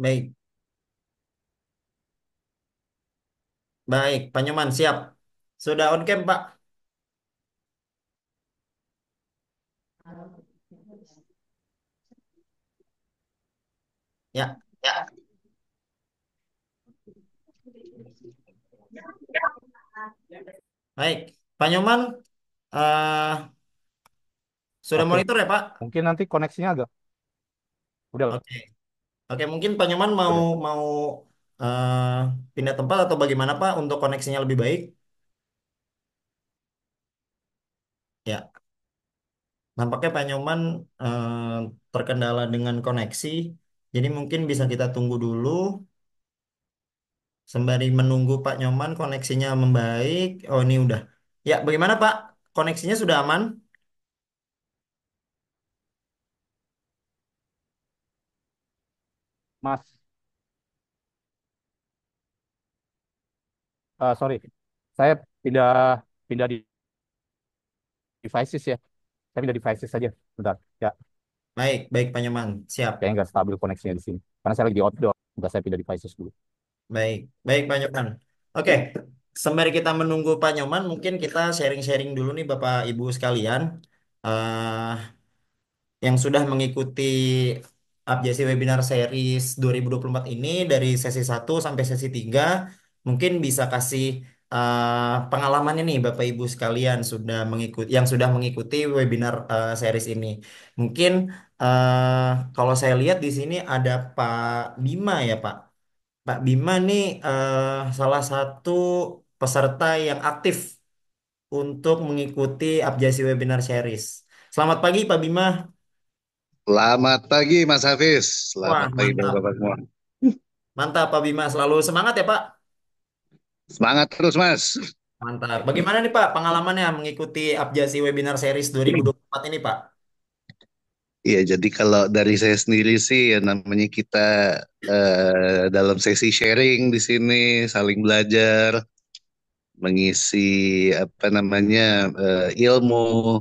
Baik, baik, Pak Nyoman siap. Sudah on cam, Pak? Ya, Ya. baik. Pak Nyoman, sudah Oke, monitor ya, Pak? mungkin nanti koneksinya agak udah Oke, oke. Mungkin Pak Nyoman mau udah. mau eh, pindah tempat atau bagaimana, Pak, untuk koneksinya lebih baik? Ya, nampaknya Pak Nyoman terkendala dengan koneksi. Jadi mungkin bisa kita tunggu dulu sembari menunggu Pak Nyoman koneksinya membaik. Oh, ini udah. Ya, bagaimana, Pak? Koneksinya sudah aman? Mas, sorry, saya pindah pindah di devices ya. Saya pindah devices saja. Bentar, ya, Baik, baik Pak Nyoman. Siap. kayaknya nggak stabil koneksinya di sini. Karena saya lagi di outdoor. Udah saya pindah devices dulu. Baik, baik Pak Nyoman. Oke, sembari kita menunggu Pak Nyoman, mungkin kita sharing-sharing dulu nih Bapak Ibu sekalian. eh yang sudah mengikuti Abjasi Webinar Series 2024 ini dari sesi 1 sampai sesi 3, mungkin bisa kasih pengalamannya nih Bapak Ibu sekalian yang sudah mengikuti webinar series ini. Mungkin kalau saya lihat di sini ada Pak Bima ya Pak. Pak Bima nih salah satu peserta yang aktif untuk mengikuti Abjasi Webinar Series. Selamat pagi Pak Bima. Selamat pagi Mas Hafiz. Wah, Selamat pagi mantap. Bapak semua. Mantap Pak Bima. Selalu semangat ya Pak. Semangat terus Mas. Mantap. Bagaimana nih Pak pengalamannya mengikuti Abjasi Webinar Series 2024 ini Pak? Iya, jadi kalau dari saya sendiri sih ya namanya kita dalam sesi sharing di sini saling belajar, mengisi apa namanya ilmu,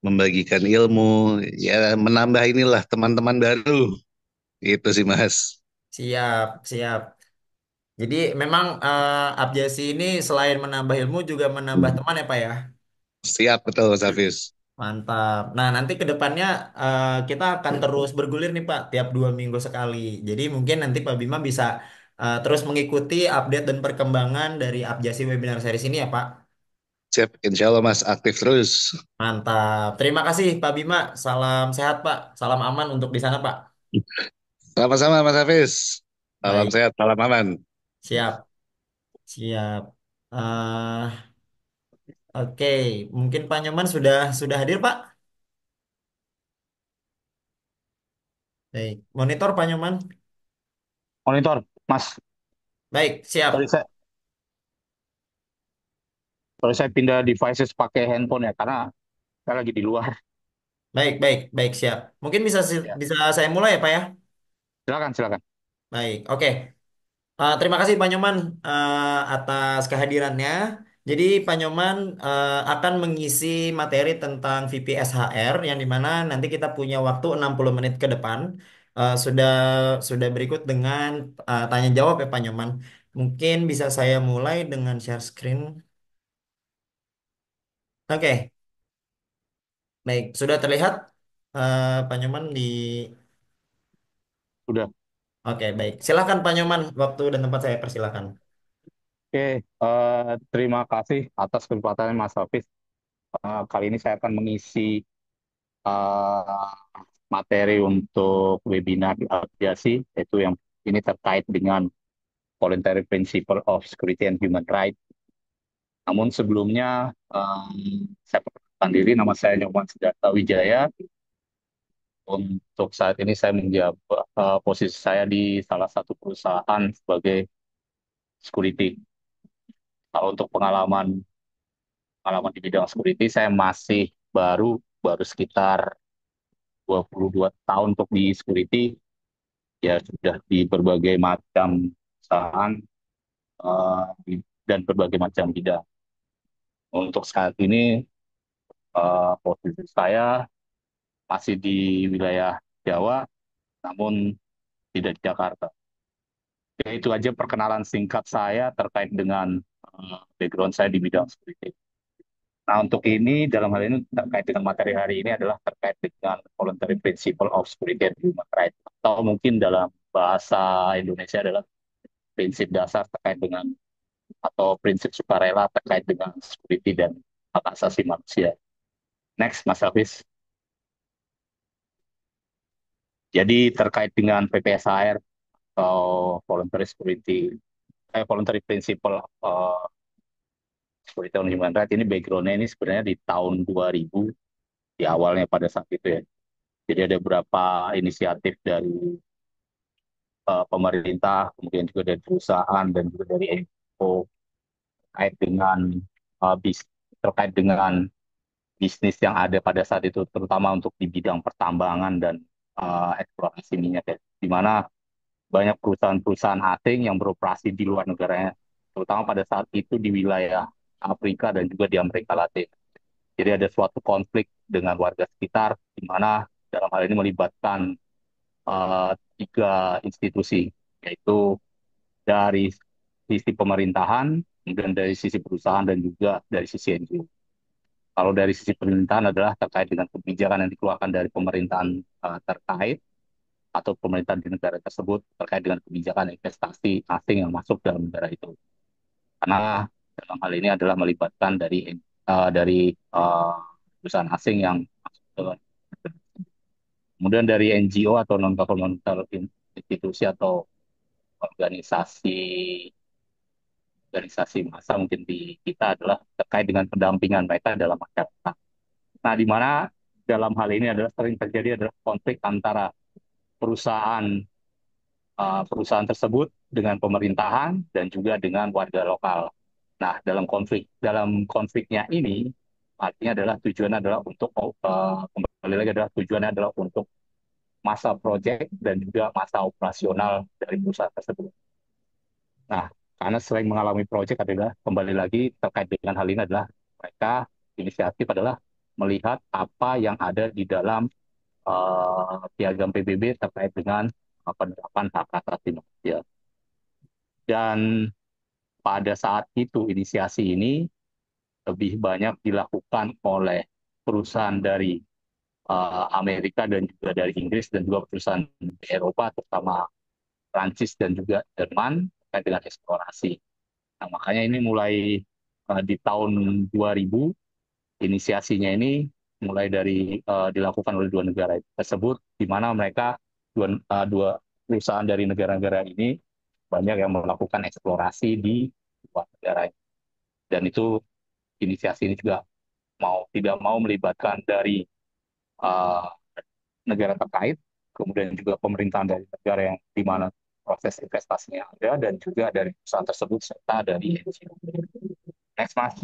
membagikan ilmu, ya menambah inilah teman-teman baru. Itu sih Mas. Siap, siap. Jadi memang Abjasi ini selain menambah ilmu juga menambah teman ya Pak ya? Siap betul Mas Hafiz. Mantap. Nah, nanti ke depannya kita akan terus bergulir nih Pak, tiap 2 minggu sekali. Jadi mungkin nanti Pak Bima bisa terus mengikuti update dan perkembangan dari Abjasi Webinar Series ini ya Pak. Siap, insya Allah Mas aktif terus. Mantap. Terima kasih Pak Bima. Salam sehat Pak. Salam aman untuk di sana Pak. Sama-sama Mas Hafiz. Salam Baik, sehat, salam aman. siap, siap. Oke, mungkin Pak Nyoman sudah hadir Pak. Baik, monitor Pak Nyoman. Monitor, Mas. Baik, Sorry siap. saya, sorry saya pindah devices pakai handphone ya karena saya lagi di luar. Baik, baik, baik, siap. Mungkin bisa Ya. bisa saya mulai ya Pak ya. Silakan, silakan. Baik, oke. Terima kasih Pak Nyoman atas kehadirannya. Jadi Pak Nyoman akan mengisi materi tentang VPS HR yang dimana nanti kita punya waktu 60 menit ke depan. Sudah berikut dengan tanya jawab ya Pak Nyoman. Mungkin bisa saya mulai dengan share screen. Oke, baik. Sudah terlihat Pak Nyoman di. Sudah. Oke, baik. Silakan Pak Nyoman, waktu dan tempat saya persilakan. Oke, terima kasih atas kesempatannya Mas Hafiz. Kali ini saya akan mengisi eh, materi untuk webinar di Aviasi, yaitu yang ini terkait dengan Voluntary Principle of Security and Human Rights. Namun sebelumnya, saya perkenalkan diri, nama saya Nyoman Sejahtera Wijaya. Untuk saat ini saya menjabat posisi saya di salah satu perusahaan sebagai security. Kalau untuk pengalaman di bidang security, saya masih baru baru sekitar 22 tahun untuk di security, ya sudah di berbagai macam perusahaan dan berbagai macam bidang. Untuk saat ini posisi saya masih di wilayah Jawa, namun tidak di Jakarta. Ya, itu aja perkenalan singkat saya terkait dengan background saya di bidang security. Nah, untuk ini, dalam hal ini terkait dengan materi hari ini adalah terkait dengan voluntary principle of security and human rights. Atau mungkin dalam bahasa Indonesia adalah prinsip dasar terkait dengan atau prinsip sukarela terkait dengan security dan hak asasi manusia. Next, Mas Hafiz. Jadi terkait dengan PPSHR atau voluntary security, voluntary principle security and human rights ini background-nya ini sebenarnya di tahun 2000 di awalnya pada saat itu ya. Jadi ada beberapa inisiatif dari pemerintah, kemudian juga dari perusahaan dan juga dari NGO terkait dengan terkait dengan bisnis yang ada pada saat itu, terutama untuk di bidang pertambangan dan eksplorasi minyak ya, di mana banyak perusahaan-perusahaan asing yang beroperasi di luar negaranya, terutama pada saat itu di wilayah Afrika dan juga di Amerika Latin. Jadi ada suatu konflik dengan warga sekitar, di mana dalam hal ini melibatkan tiga institusi, yaitu dari sisi pemerintahan, kemudian dari sisi perusahaan, dan juga dari sisi NGO. Kalau dari sisi pemerintahan adalah terkait dengan kebijakan yang dikeluarkan dari pemerintahan terkait atau pemerintahan di negara tersebut terkait dengan kebijakan investasi asing yang masuk dalam negara itu. Karena dalam hal ini adalah melibatkan dari perusahaan asing yang masuk ke, kemudian dari NGO atau non governmental institusi atau organisasi organisasi massa mungkin di kita adalah terkait dengan pendampingan mereka dalam masyarakat. Nah, di mana dalam hal ini adalah sering terjadi adalah konflik antara perusahaan perusahaan tersebut dengan pemerintahan dan juga dengan warga lokal. Nah, dalam konfliknya ini artinya adalah tujuannya adalah untuk kembali lagi adalah tujuannya adalah untuk masa proyek dan juga masa operasional dari perusahaan tersebut. Nah, karena sering mengalami proyek adalah kembali lagi terkait dengan hal ini adalah mereka inisiatif adalah melihat apa yang ada di dalam piagam PBB terkait dengan penerapan hak asasi manusia. Dan pada saat itu inisiasi ini lebih banyak dilakukan oleh perusahaan dari Amerika dan juga dari Inggris dan juga perusahaan di Eropa terutama Prancis dan juga Jerman terkait dengan eksplorasi. Nah, makanya ini mulai di tahun 2000 inisiasinya ini mulai dari dilakukan oleh dua negara tersebut di mana mereka dua perusahaan dari negara-negara ini banyak yang melakukan eksplorasi di luar negara dan itu inisiasi ini juga mau tidak mau melibatkan dari uh, negara terkait, kemudian juga pemerintahan dari negara yang di mana proses investasinya ada, dan juga dari perusahaan tersebut serta dari NGO. Next, Mas.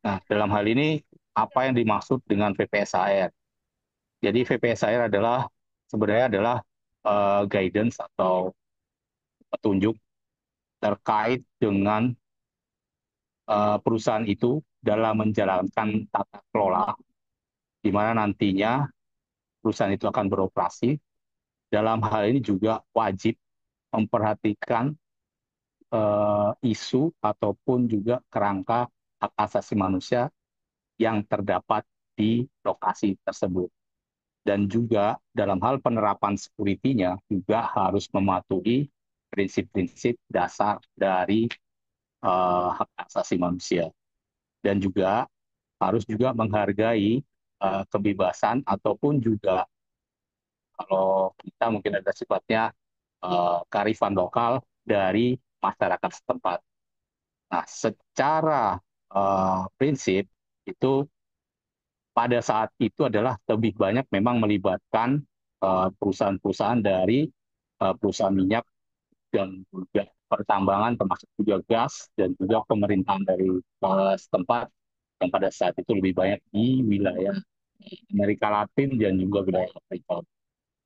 Nah, dalam hal ini apa yang dimaksud dengan VPSHR? Jadi VPSHR adalah sebenarnya adalah guidance atau petunjuk terkait dengan perusahaan itu dalam menjalankan tata kelola, di mana nantinya perusahaan itu akan beroperasi. Dalam hal ini juga wajib memperhatikan isu ataupun juga kerangka hak asasi manusia yang terdapat di lokasi tersebut. Dan juga dalam hal penerapan security-nya juga harus mematuhi prinsip-prinsip dasar dari hak asasi manusia. Dan juga harus juga menghargai kebebasan ataupun juga kalau kita mungkin ada sifatnya kearifan lokal dari masyarakat setempat. Nah, secara prinsip itu pada saat itu adalah lebih banyak memang melibatkan perusahaan-perusahaan dari perusahaan minyak dan juga pertambangan termasuk juga gas dan juga pemerintahan dari setempat yang pada saat itu lebih banyak di wilayah Amerika Latin dan juga wilayah Afrika.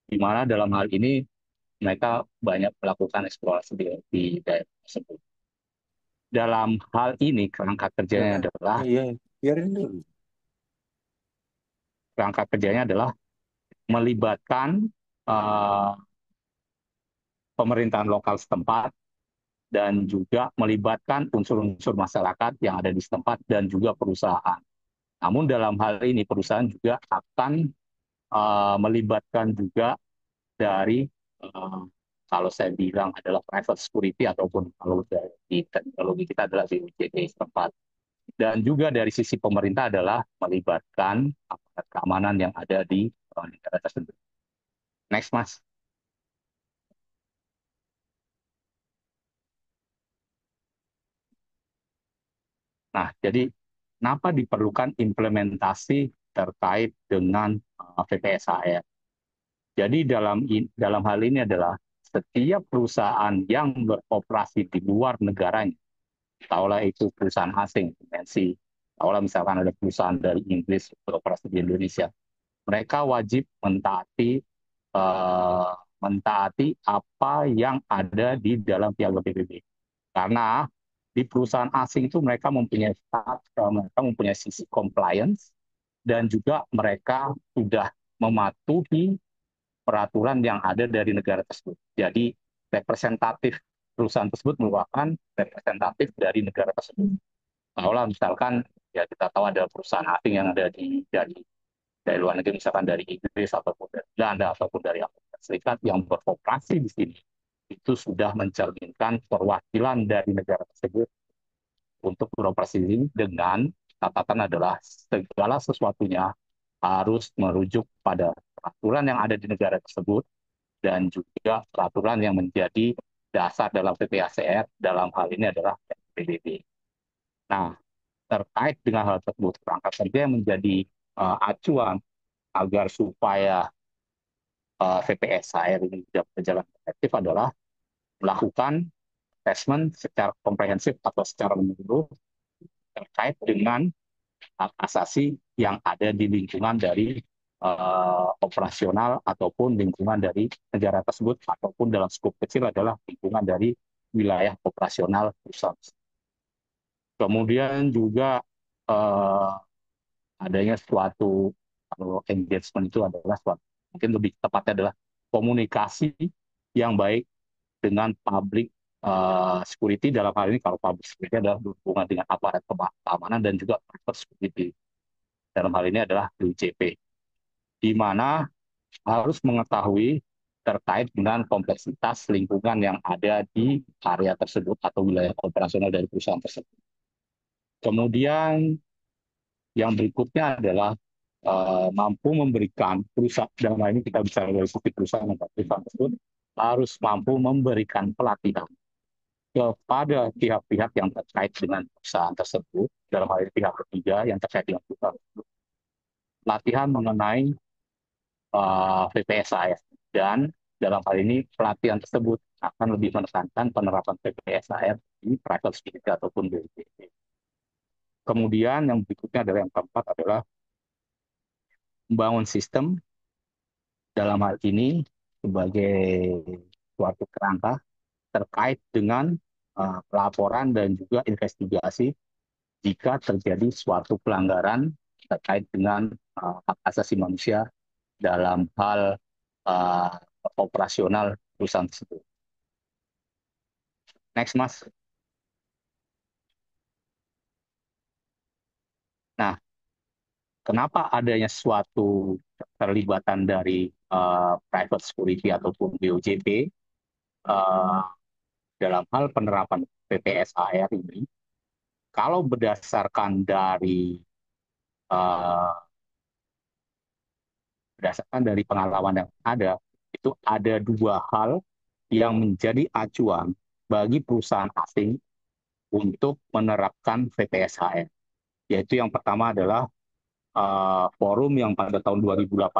Di mana dalam hal ini mereka banyak melakukan eksplorasi di daerah tersebut. Dalam hal ini kerangka kerjanya adalah Iya, biarin dulu. Kerangka kerjanya adalah melibatkan uh, pemerintahan lokal setempat dan juga melibatkan unsur-unsur masyarakat yang ada di setempat dan juga perusahaan. Namun dalam hal ini perusahaan juga akan melibatkan juga dari kalau saya bilang adalah private security ataupun kalau dari teknologi kita adalah BUJT setempat. Dan juga dari sisi pemerintah adalah melibatkan aparat keamanan yang ada di negara tersebut. Next, Mas. Nah, jadi kenapa diperlukan implementasi terkait dengan VPSHR? Jadi dalam hal ini adalah setiap perusahaan yang beroperasi di luar negaranya, tahulah itu perusahaan asing, MNC, tahulah misalkan ada perusahaan dari Inggris beroperasi di Indonesia, mereka wajib eh, mentaati apa yang ada di dalam piagam PBB. Karena di perusahaan asing itu mereka mempunyai sisi compliance dan juga mereka sudah mematuhi peraturan yang ada dari negara tersebut. Jadi representatif perusahaan tersebut merupakan representatif dari negara tersebut. Kalau misalkan ya kita tahu ada perusahaan asing yang ada dari luar negeri, misalkan dari Inggris ataupun dari Belanda ataupun dari Amerika Serikat yang beroperasi di sini, itu sudah mencerminkan perwakilan dari negara tersebut untuk beroperasi di sini dengan catatan adalah segala sesuatunya harus merujuk pada peraturan yang ada di negara tersebut dan juga peraturan yang menjadi dasar dalam PPACR dalam hal ini adalah PBB. Nah, terkait dengan hal tersebut, perangkat kerja yang menjadi acuan agar supaya VPSHR ini tidak berjalan efektif adalah melakukan assessment secara komprehensif atau secara menyeluruh terkait dengan hak asasi yang ada di lingkungan dari operasional ataupun lingkungan dari negara tersebut ataupun dalam skup kecil adalah lingkungan dari wilayah operasional pusat. Kemudian juga uh, adanya suatu kalau engagement itu adalah suatu mungkin lebih tepatnya adalah komunikasi yang baik dengan public security dalam hal ini kalau public security adalah berhubungan dengan aparat keamanan dan juga private security dalam hal ini adalah BUJP di mana harus mengetahui terkait dengan kompleksitas lingkungan yang ada di area tersebut atau wilayah operasional dari perusahaan tersebut. Kemudian yang berikutnya adalah mampu memberikan perusahaan, dalam hal ini kita bicara dari sisi perusahaan atau perusahaan tersebut, harus mampu memberikan pelatihan kepada pihak-pihak yang terkait dengan perusahaan tersebut, dalam hal ini pihak ketiga yang terkait dengan perusahaan tersebut, pelatihan mengenai PPSAS dan dalam hal ini pelatihan tersebut akan lebih menekankan penerapan PPSAR di private security ataupun BUJP. Kemudian yang berikutnya adalah yang keempat adalah membangun sistem dalam hal ini sebagai suatu kerangka terkait dengan pelaporan dan juga investigasi jika terjadi suatu pelanggaran terkait dengan hak asasi manusia dalam hal uh, operasional perusahaan tersebut. Next, Mas. Nah, kenapa adanya suatu terlibatan dari private security ataupun BOJP uh, dalam hal penerapan PPSAR ini? Kalau uh, berdasarkan dari pengalaman yang ada, itu ada dua hal yang menjadi acuan bagi perusahaan asing untuk menerapkan VPSHR. Yaitu yang pertama adalah forum yang pada tahun 2018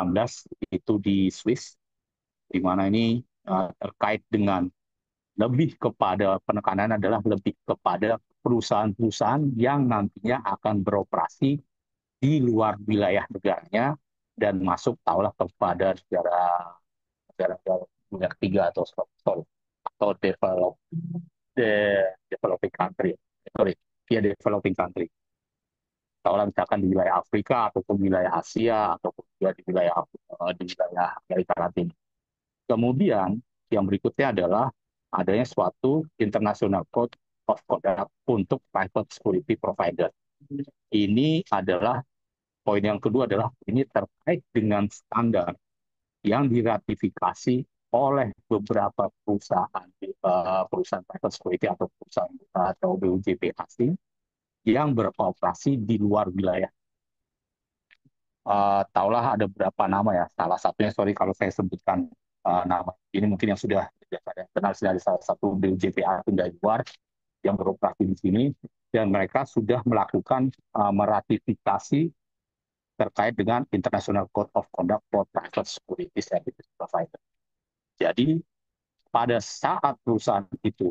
itu di Swiss, di mana ini terkait dengan lebih kepada penekanan adalah lebih kepada perusahaan-perusahaan yang nantinya akan beroperasi di luar wilayah negaranya dan masuk tahulah kepada negara dunia ketiga atau developing country, sorry, ya developing country. Tahulah misalkan di wilayah Afrika ataupun wilayah Asia ataupun juga di wilayah Amerika Latin. Kemudian yang berikutnya adalah adanya suatu International Code of Conduct untuk private security provider. Ini adalah poin yang kedua, adalah ini terkait dengan standar yang diratifikasi oleh beberapa perusahaan private security atau perusahaan atau BUJP asing yang beroperasi di luar wilayah. Taulah ada beberapa nama ya. Salah satunya, sorry kalau saya sebutkan nama ini, mungkin yang sudah saya kenal dari salah satu BUJP asing dari luar yang beroperasi di sini, dan mereka sudah melakukan meratifikasi terkait dengan International Code of Conduct for Private Security Service Provider. Jadi pada saat perusahaan itu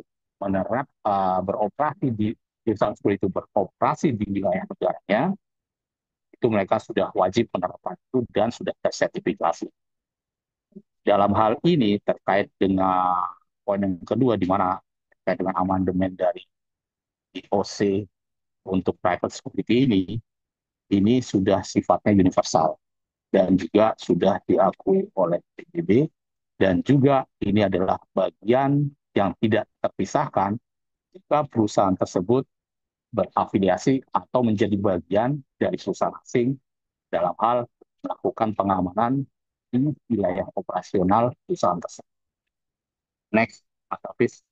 beroperasi di perusahaan itu beroperasi di wilayah negaranya, itu mereka sudah wajib menerapkan itu dan sudah tersertifikasi. Dalam hal ini terkait dengan poin yang kedua, di mana terkait dengan amandemen dari IOC untuk private security ini sudah sifatnya universal dan juga sudah diakui oleh PBB, dan juga ini adalah bagian yang tidak terpisahkan jika perusahaan tersebut berafiliasi atau menjadi bagian dari perusahaan asing dalam hal melakukan pengamanan di wilayah operasional perusahaan tersebut. Next, Mas Hafiz.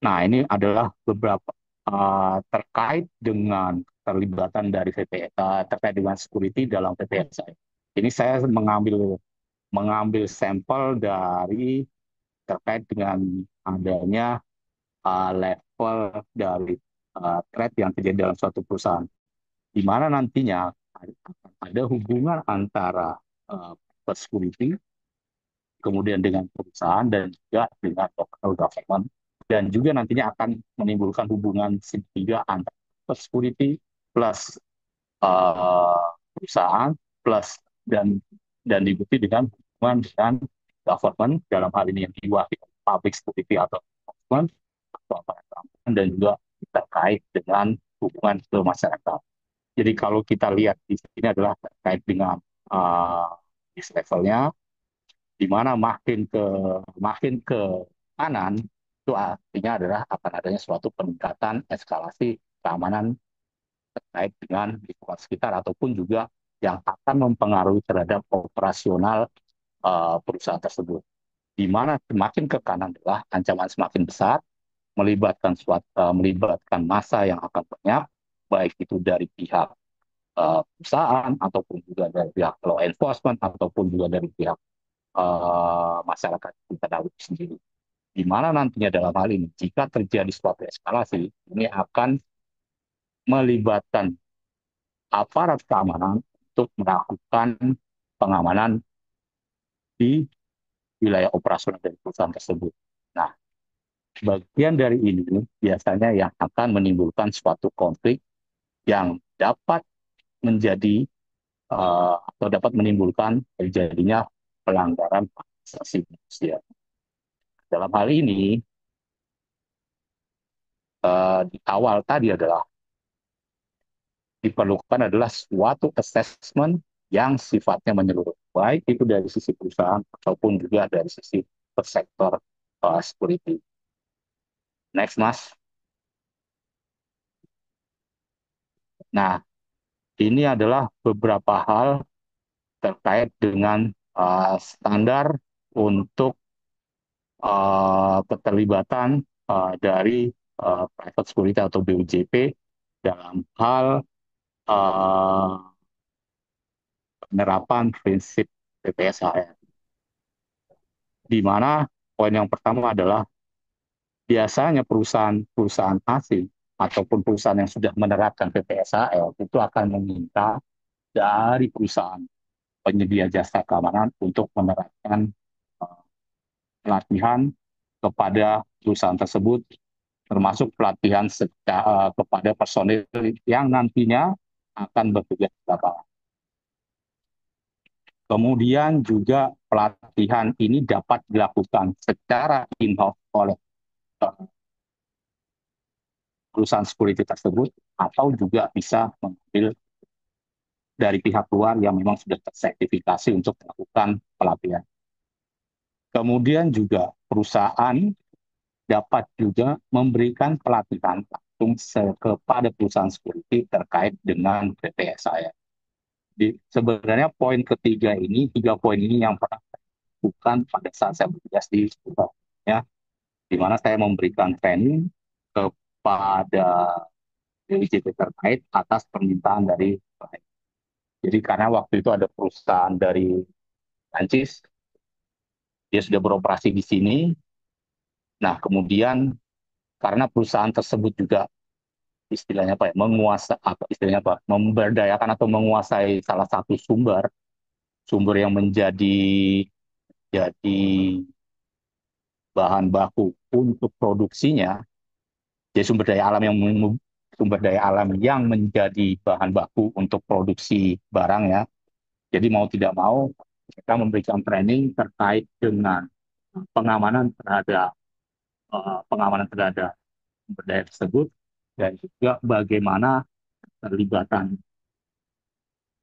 Nah, ini adalah beberapa terkait dengan terlibatan dari VPSA, terkait dengan security dalam VPSA. Ini saya mengambil sampel dari terkait dengan adanya level dari threat yang terjadi dalam suatu perusahaan, di mana nantinya ada hubungan antara security, kemudian dengan perusahaan, dan juga dengan local government, dan juga nantinya akan menimbulkan hubungan segitiga antara security plus perusahaan plus dan diikuti dengan hubungan dengan government, dalam hal ini yang diwakili public security atau government atau aparat keamanan, dan juga terkait dengan hubungan ke masyarakat. Jadi kalau kita lihat di sini adalah terkait dengan levelnya, di mana makin ke kanan itu artinya adalah akan adanya suatu peningkatan eskalasi keamanan terkait dengan lingkungan sekitar ataupun juga yang akan mempengaruhi terhadap operasional perusahaan tersebut. Di mana semakin ke kanan adalah ancaman semakin besar, melibatkan massa yang akan banyak, baik itu dari pihak perusahaan ataupun juga dari pihak law enforcement ataupun juga dari pihak masyarakat internal itu sendiri. Di mana nantinya dalam hal ini, jika terjadi suatu eskalasi, ini akan melibatkan aparat keamanan untuk melakukan pengamanan di wilayah operasional dari perusahaan tersebut. Nah, bagian dari ini biasanya yang akan menimbulkan suatu konflik yang dapat menjadi atau dapat menimbulkan terjadinya pelanggaran hak asasi manusia. Dalam hal ini, di awal tadi adalah diperlukan adalah suatu assessment yang sifatnya menyeluruh, baik itu dari sisi perusahaan ataupun juga dari sisi sektor security. Next, Mas. Nah, ini adalah beberapa hal terkait dengan standar untuk keterlibatan dari private security atau BUJP dalam hal penerapan prinsip PPSHR. Di mana poin yang pertama adalah biasanya perusahaan asing ataupun perusahaan yang sudah menerapkan PPSHR itu akan meminta dari perusahaan penyedia jasa keamanan untuk menerapkan pelatihan kepada perusahaan tersebut, termasuk pelatihan kepada personil yang nantinya akan bekerja di lapangan. Kemudian juga pelatihan ini dapat dilakukan secara in-house oleh perusahaan security tersebut, atau juga bisa mengambil dari pihak luar yang memang sudah tersertifikasi untuk melakukan pelatihan. Kemudian juga perusahaan dapat juga memberikan pelatihan langsung kepada perusahaan security terkait dengan PPSIS. Jadi sebenarnya poin ketiga ini, 3 poin ini yang pernah saya lakukan pada saat saya bertugas di Singapura, ya, di mana saya memberikan training kepada WJP terkait atas permintaan dari klien. Jadi karena waktu itu ada perusahaan dari Prancis, dia sudah beroperasi di sini. Nah, kemudian karena perusahaan tersebut juga istilahnya apa ya, menguasai apa istilahnya apa, memberdayakan atau menguasai salah satu sumber sumber yang jadi bahan baku untuk produksinya, jadi sumber daya alam yang menjadi bahan baku untuk produksi barang ya. Jadi mau tidak mau kita memberikan training terkait dengan pengamanan terhadap pengamanan terhadap sumber daya tersebut, dan juga bagaimana terlibatan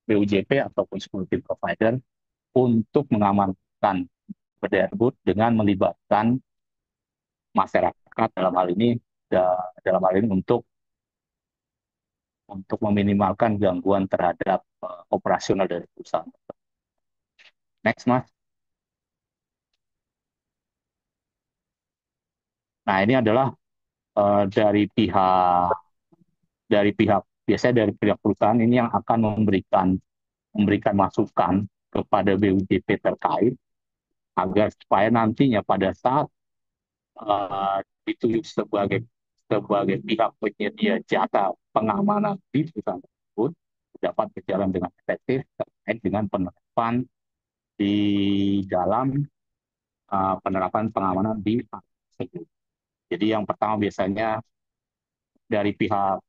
BUJP ataupun security provider untuk mengamankan sumber daya tersebut dengan melibatkan masyarakat dalam hal ini untuk meminimalkan gangguan terhadap operasional dari perusahaan. Next, Mas. Nah, ini adalah dari pihak biasanya dari pihak perusahaan ini yang akan memberikan masukan kepada BUJP terkait agar supaya nantinya pada saat ditunjuk sebagai pihak penyedia jasa pengamanan di perusahaan tersebut dapat berjalan dengan efektif terkait dengan penerapan di dalam penerapan pengamanan di tersebut. Jadi yang pertama biasanya dari pihak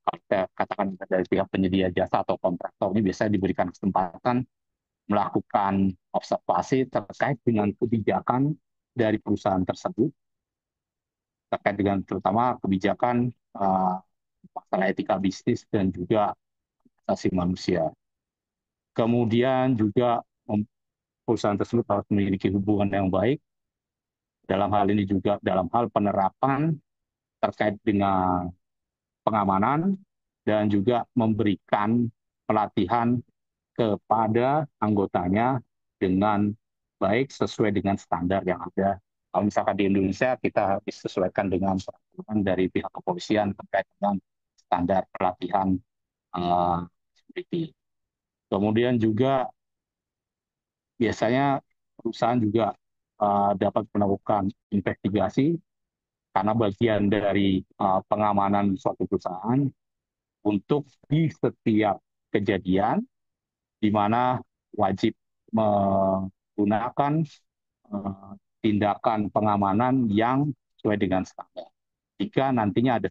katakan dari pihak penyedia jasa atau kontraktor ini biasanya diberikan kesempatan melakukan observasi terkait dengan kebijakan dari perusahaan tersebut, terkait dengan terutama kebijakan masalah etika bisnis dan juga asasi manusia. Kemudian juga perusahaan tersebut harus memiliki hubungan yang baik dalam hal ini juga dalam hal penerapan terkait dengan pengamanan dan juga memberikan pelatihan kepada anggotanya dengan baik sesuai dengan standar yang ada. Kalau misalkan di Indonesia kita disesuaikan dengan peraturan dari pihak kepolisian terkait dengan standar pelatihan security. Kemudian juga biasanya perusahaan juga dapat melakukan investigasi karena bagian dari pengamanan suatu perusahaan untuk di setiap kejadian di mana wajib menggunakan tindakan pengamanan yang sesuai dengan standar. Jika nantinya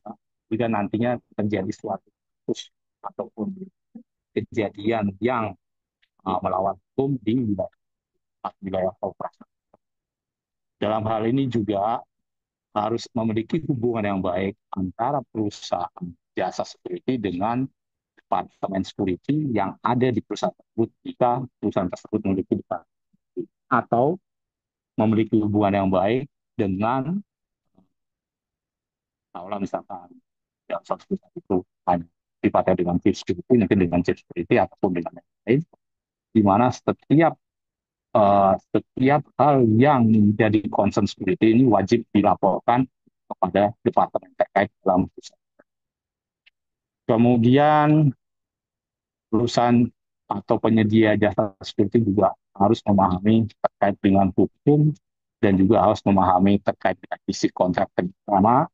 terjadi suatu kasus ataupun kejadian yang melawan hukum di wilayah operasi. Dalam hal ini juga harus memiliki hubungan yang baik antara perusahaan jasa security dengan departemen security yang ada di perusahaan tersebut jika perusahaan tersebut memiliki departemen atau memiliki hubungan yang baik dengan tahulah misalkan yang suatu perusahaan itu hanya sifatnya dengan chief security, mungkin dengan chief security ataupun dengan yang lain, di mana setiap hal yang menjadi concern security ini wajib dilaporkan kepada departemen terkait dalam perusahaan. Kemudian perusahaan atau penyedia jasa security juga harus memahami terkait dengan hukum dan juga harus memahami terkait dengan isi kontrak kerjasama,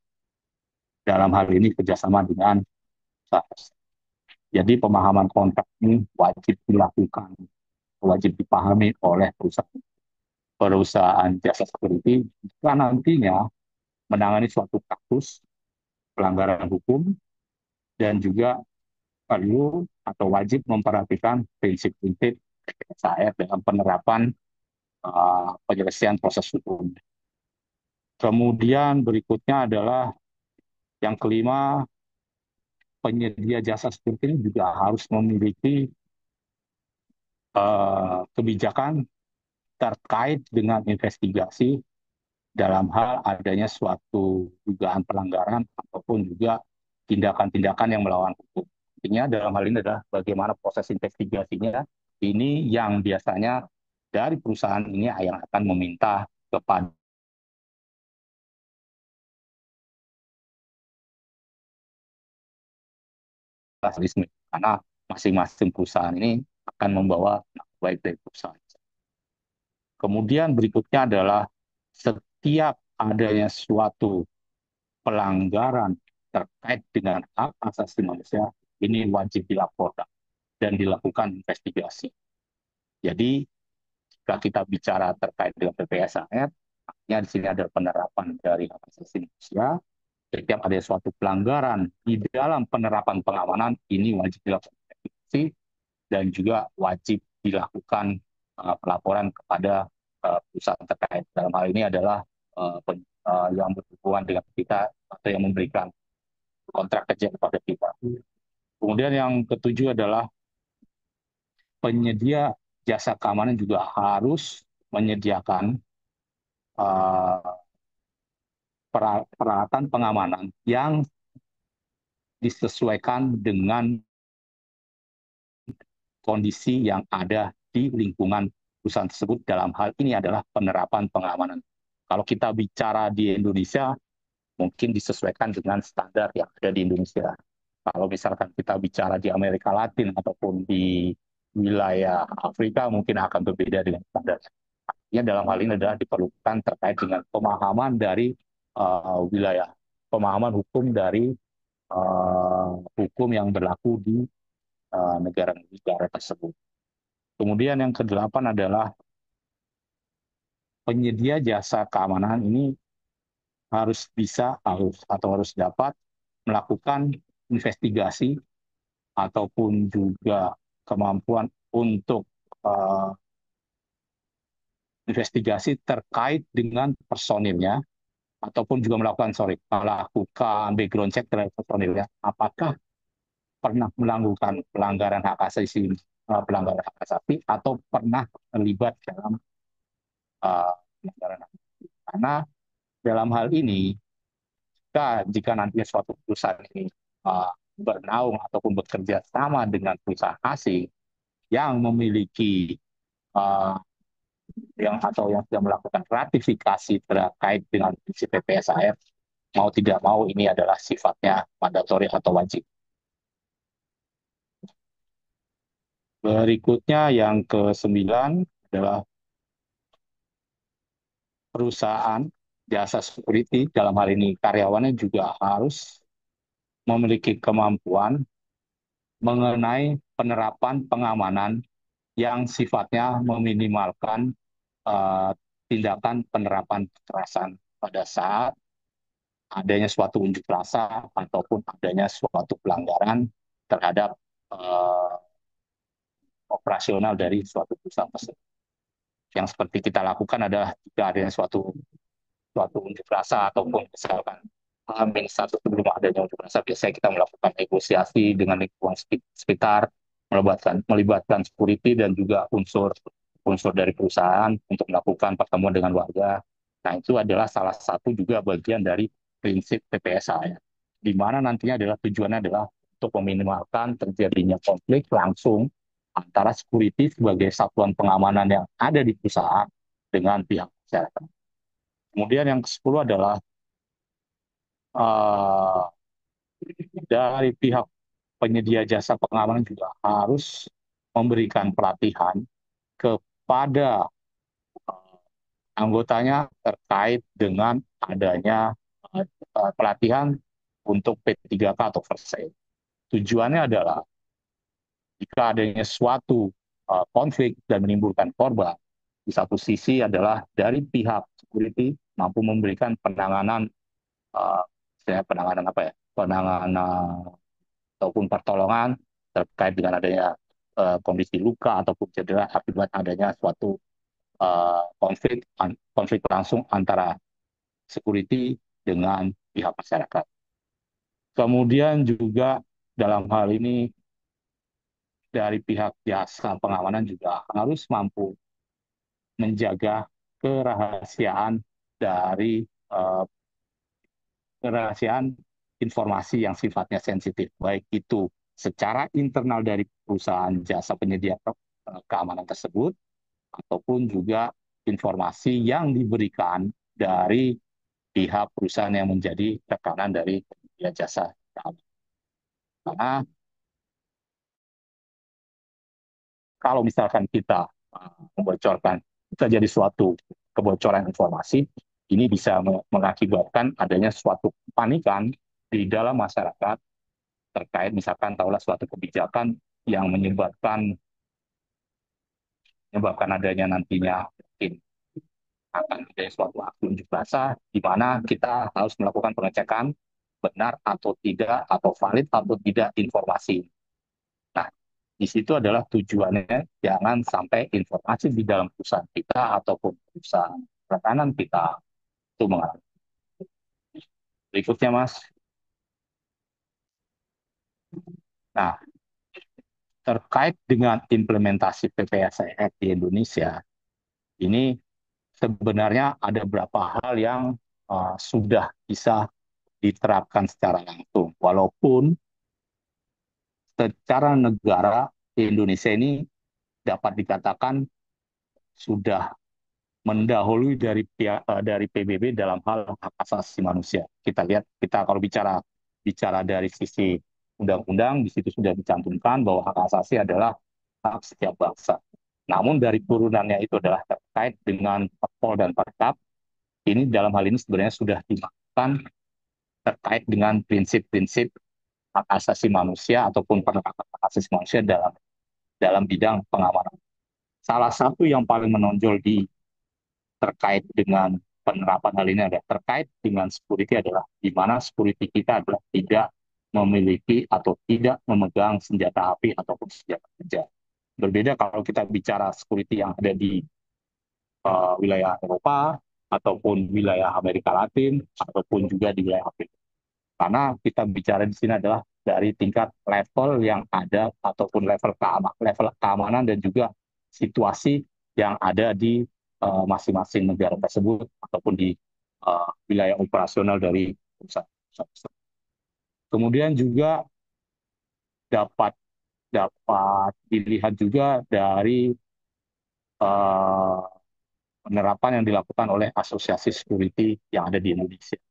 dalam hal ini kerjasama dengan usaha. Jadi pemahaman kontrak ini wajib dilakukan, wajib dipahami oleh perusahaan jasa security jika nantinya menangani suatu kasus pelanggaran hukum, dan juga perlu atau wajib memperhatikan prinsip-prinsip PPSAF dalam penerapan penyelesaian proses hukum. Kemudian berikutnya adalah yang kelima, penyedia jasa seperti ini juga harus memiliki kebijakan terkait dengan investigasi dalam hal adanya suatu dugaan pelanggaran ataupun juga tindakan-tindakan yang melawan hukum. Artinya dalam hal ini adalah bagaimana proses investigasinya, ini yang biasanya dari perusahaan ini yang akan meminta kepada jurnalisme, karena masing-masing perusahaan ini akan membawa nama baik dari perusahaan. Kemudian berikutnya adalah setiap adanya suatu pelanggaran terkait dengan hak asasi manusia, ini wajib dilaporkan dan dilakukan investigasi. Jadi, jika kita bicara terkait dengan PPSAR, artinya di sini ada penerapan dari hak asasi manusia. Setiap ada suatu pelanggaran di dalam penerapan pengamanan, ini wajib dilakukan investigasi dan juga wajib dilakukan pelaporan kepada perusahaan terkait. Dalam hal ini adalah yang berhubungan dengan kita atau yang memberikan kontrak kerja kepada kita. Kemudian yang ketujuh adalah penyedia jasa keamanan juga harus menyediakan uh, peralatan pengamanan yang disesuaikan dengan kondisi yang ada di lingkungan perusahaan tersebut. Dalam hal ini adalah penerapan pengamanan. Kalau kita bicara di Indonesia, mungkin disesuaikan dengan standar yang ada di Indonesia. Kalau misalkan kita bicara di Amerika Latin ataupun di wilayah Afrika, mungkin akan berbeda dengan standar. Artinya dalam hal ini adalah diperlukan terkait dengan pemahaman dari wilayah, pemahaman hukum dari hukum yang berlaku di negara-negara tersebut. Kemudian yang kedelapan adalah penyedia jasa keamanan ini harus bisa harus dapat melakukan investigasi ataupun juga kemampuan untuk uh, investigasi terkait dengan personilnya ataupun juga melakukan background check terhadap personilnya, apakah pernah melakukan pelanggaran hak asasi pelanggaran hak asasi atau pernah terlibat dalam pelanggaran hak asasi. Karena dalam hal ini jika nantinya suatu perusahaan ini bernaung ataupun bekerja sama dengan perusahaan asing yang memiliki uh, yang sudah melakukan ratifikasi terkait dengan prinsip PPSAR, mau tidak mau ini adalah sifatnya mandatori atau wajib. Berikutnya yang ke-9 adalah perusahaan jasa security, dalam hal ini karyawannya juga harus memiliki kemampuan mengenai penerapan pengamanan yang sifatnya meminimalkan tindakan penerapan kekerasan pada saat adanya suatu unjuk rasa ataupun adanya suatu pelanggaran terhadap uh, operasional dari suatu perusahaan tersebut. Yang seperti kita lakukan adalah jika adanya suatu unjuk rasa ataupun misalkan Amin satu sebelum adanya unjuk rasa, biasanya kita melakukan negosiasi dengan lingkungan sekitar, melibatkan security dan juga unsur dari perusahaan untuk melakukan pertemuan dengan warga. Nah, itu adalah salah satu juga bagian dari prinsip PPSA ya. Di mana nantinya adalah tujuannya adalah untuk meminimalkan terjadinya konflik langsung antara security sebagai satuan pengamanan yang ada di perusahaan dengan pihak masyarakat. Kemudian yang ke-10 adalah uh, dari pihak penyedia jasa pengamanan juga harus memberikan pelatihan kepada anggotanya terkait dengan adanya pelatihan untuk P3K atau first aid. Tujuannya adalah jika adanya suatu konflik dan menimbulkan korban, di satu sisi adalah dari pihak security mampu memberikan penanganan uh, penanganan apa ya? Penanganan ataupun pertolongan terkait dengan adanya kondisi luka ataupun cedera akibat adanya suatu konflik langsung antara security dengan pihak masyarakat. Kemudian juga dalam hal ini dari pihak jasa pengamanan juga harus mampu menjaga kerahasiaan dari eh, kerahasiaan informasi yang sifatnya sensitif, baik itu secara internal dari perusahaan jasa penyedia keamanan tersebut, ataupun juga informasi yang diberikan dari pihak perusahaan yang menjadi rekanan dari penyedia jasa keamanan. Karena kalau misalkan kita membocorkan terjadi suatu kebocoran informasi, ini bisa mengakibatkan adanya suatu kepanikan di dalam masyarakat terkait misalkan tahulah suatu kebijakan yang menyebabkan adanya nantinya mungkin akan ada suatu aksi unjuk rasa di mana kita harus melakukan pengecekan benar atau tidak atau valid atau tidak informasi. Nah, di situ adalah tujuannya jangan sampai informasi di dalam perusahaan kita ataupun perusahaan rekanan kita itu mengalami. Berikutnya, Mas. Nah, terkait dengan implementasi PPSEF di Indonesia, ini sebenarnya ada beberapa hal yang sudah bisa diterapkan secara langsung. Walaupun secara negara Indonesia ini dapat dikatakan sudah mendahului dari PBB dalam hal hak asasi manusia. Kita lihat, kita kalau bicara dari sisi undang-undang, di situ sudah dicantumkan bahwa hak asasi adalah hak setiap bangsa. Namun dari turunannya itu adalah terkait dengan Perpol dan Perkap, ini dalam hal ini sebenarnya sudah dimaksudkan terkait dengan prinsip-prinsip hak asasi manusia ataupun penerapan hak asasi manusia dalam dalam bidang pengamanan. Salah satu yang paling menonjol terkait dengan penerapan hal ini adalah terkait dengan security adalah di mana security kita adalah tidak memiliki atau tidak memegang senjata api ataupun senjata kerja. Berbeda kalau kita bicara security yang ada di wilayah Eropa ataupun wilayah Amerika Latin ataupun juga di wilayah Afrika. Karena kita bicara di sini adalah dari tingkat level yang ada ataupun level keamanan dan juga situasi yang ada di masing-masing negara tersebut ataupun di wilayah operasional dari pusat. Kemudian juga dapat dapat dilihat juga dari uh, penerapan yang dilakukan oleh asosiasi security yang ada di Indonesia.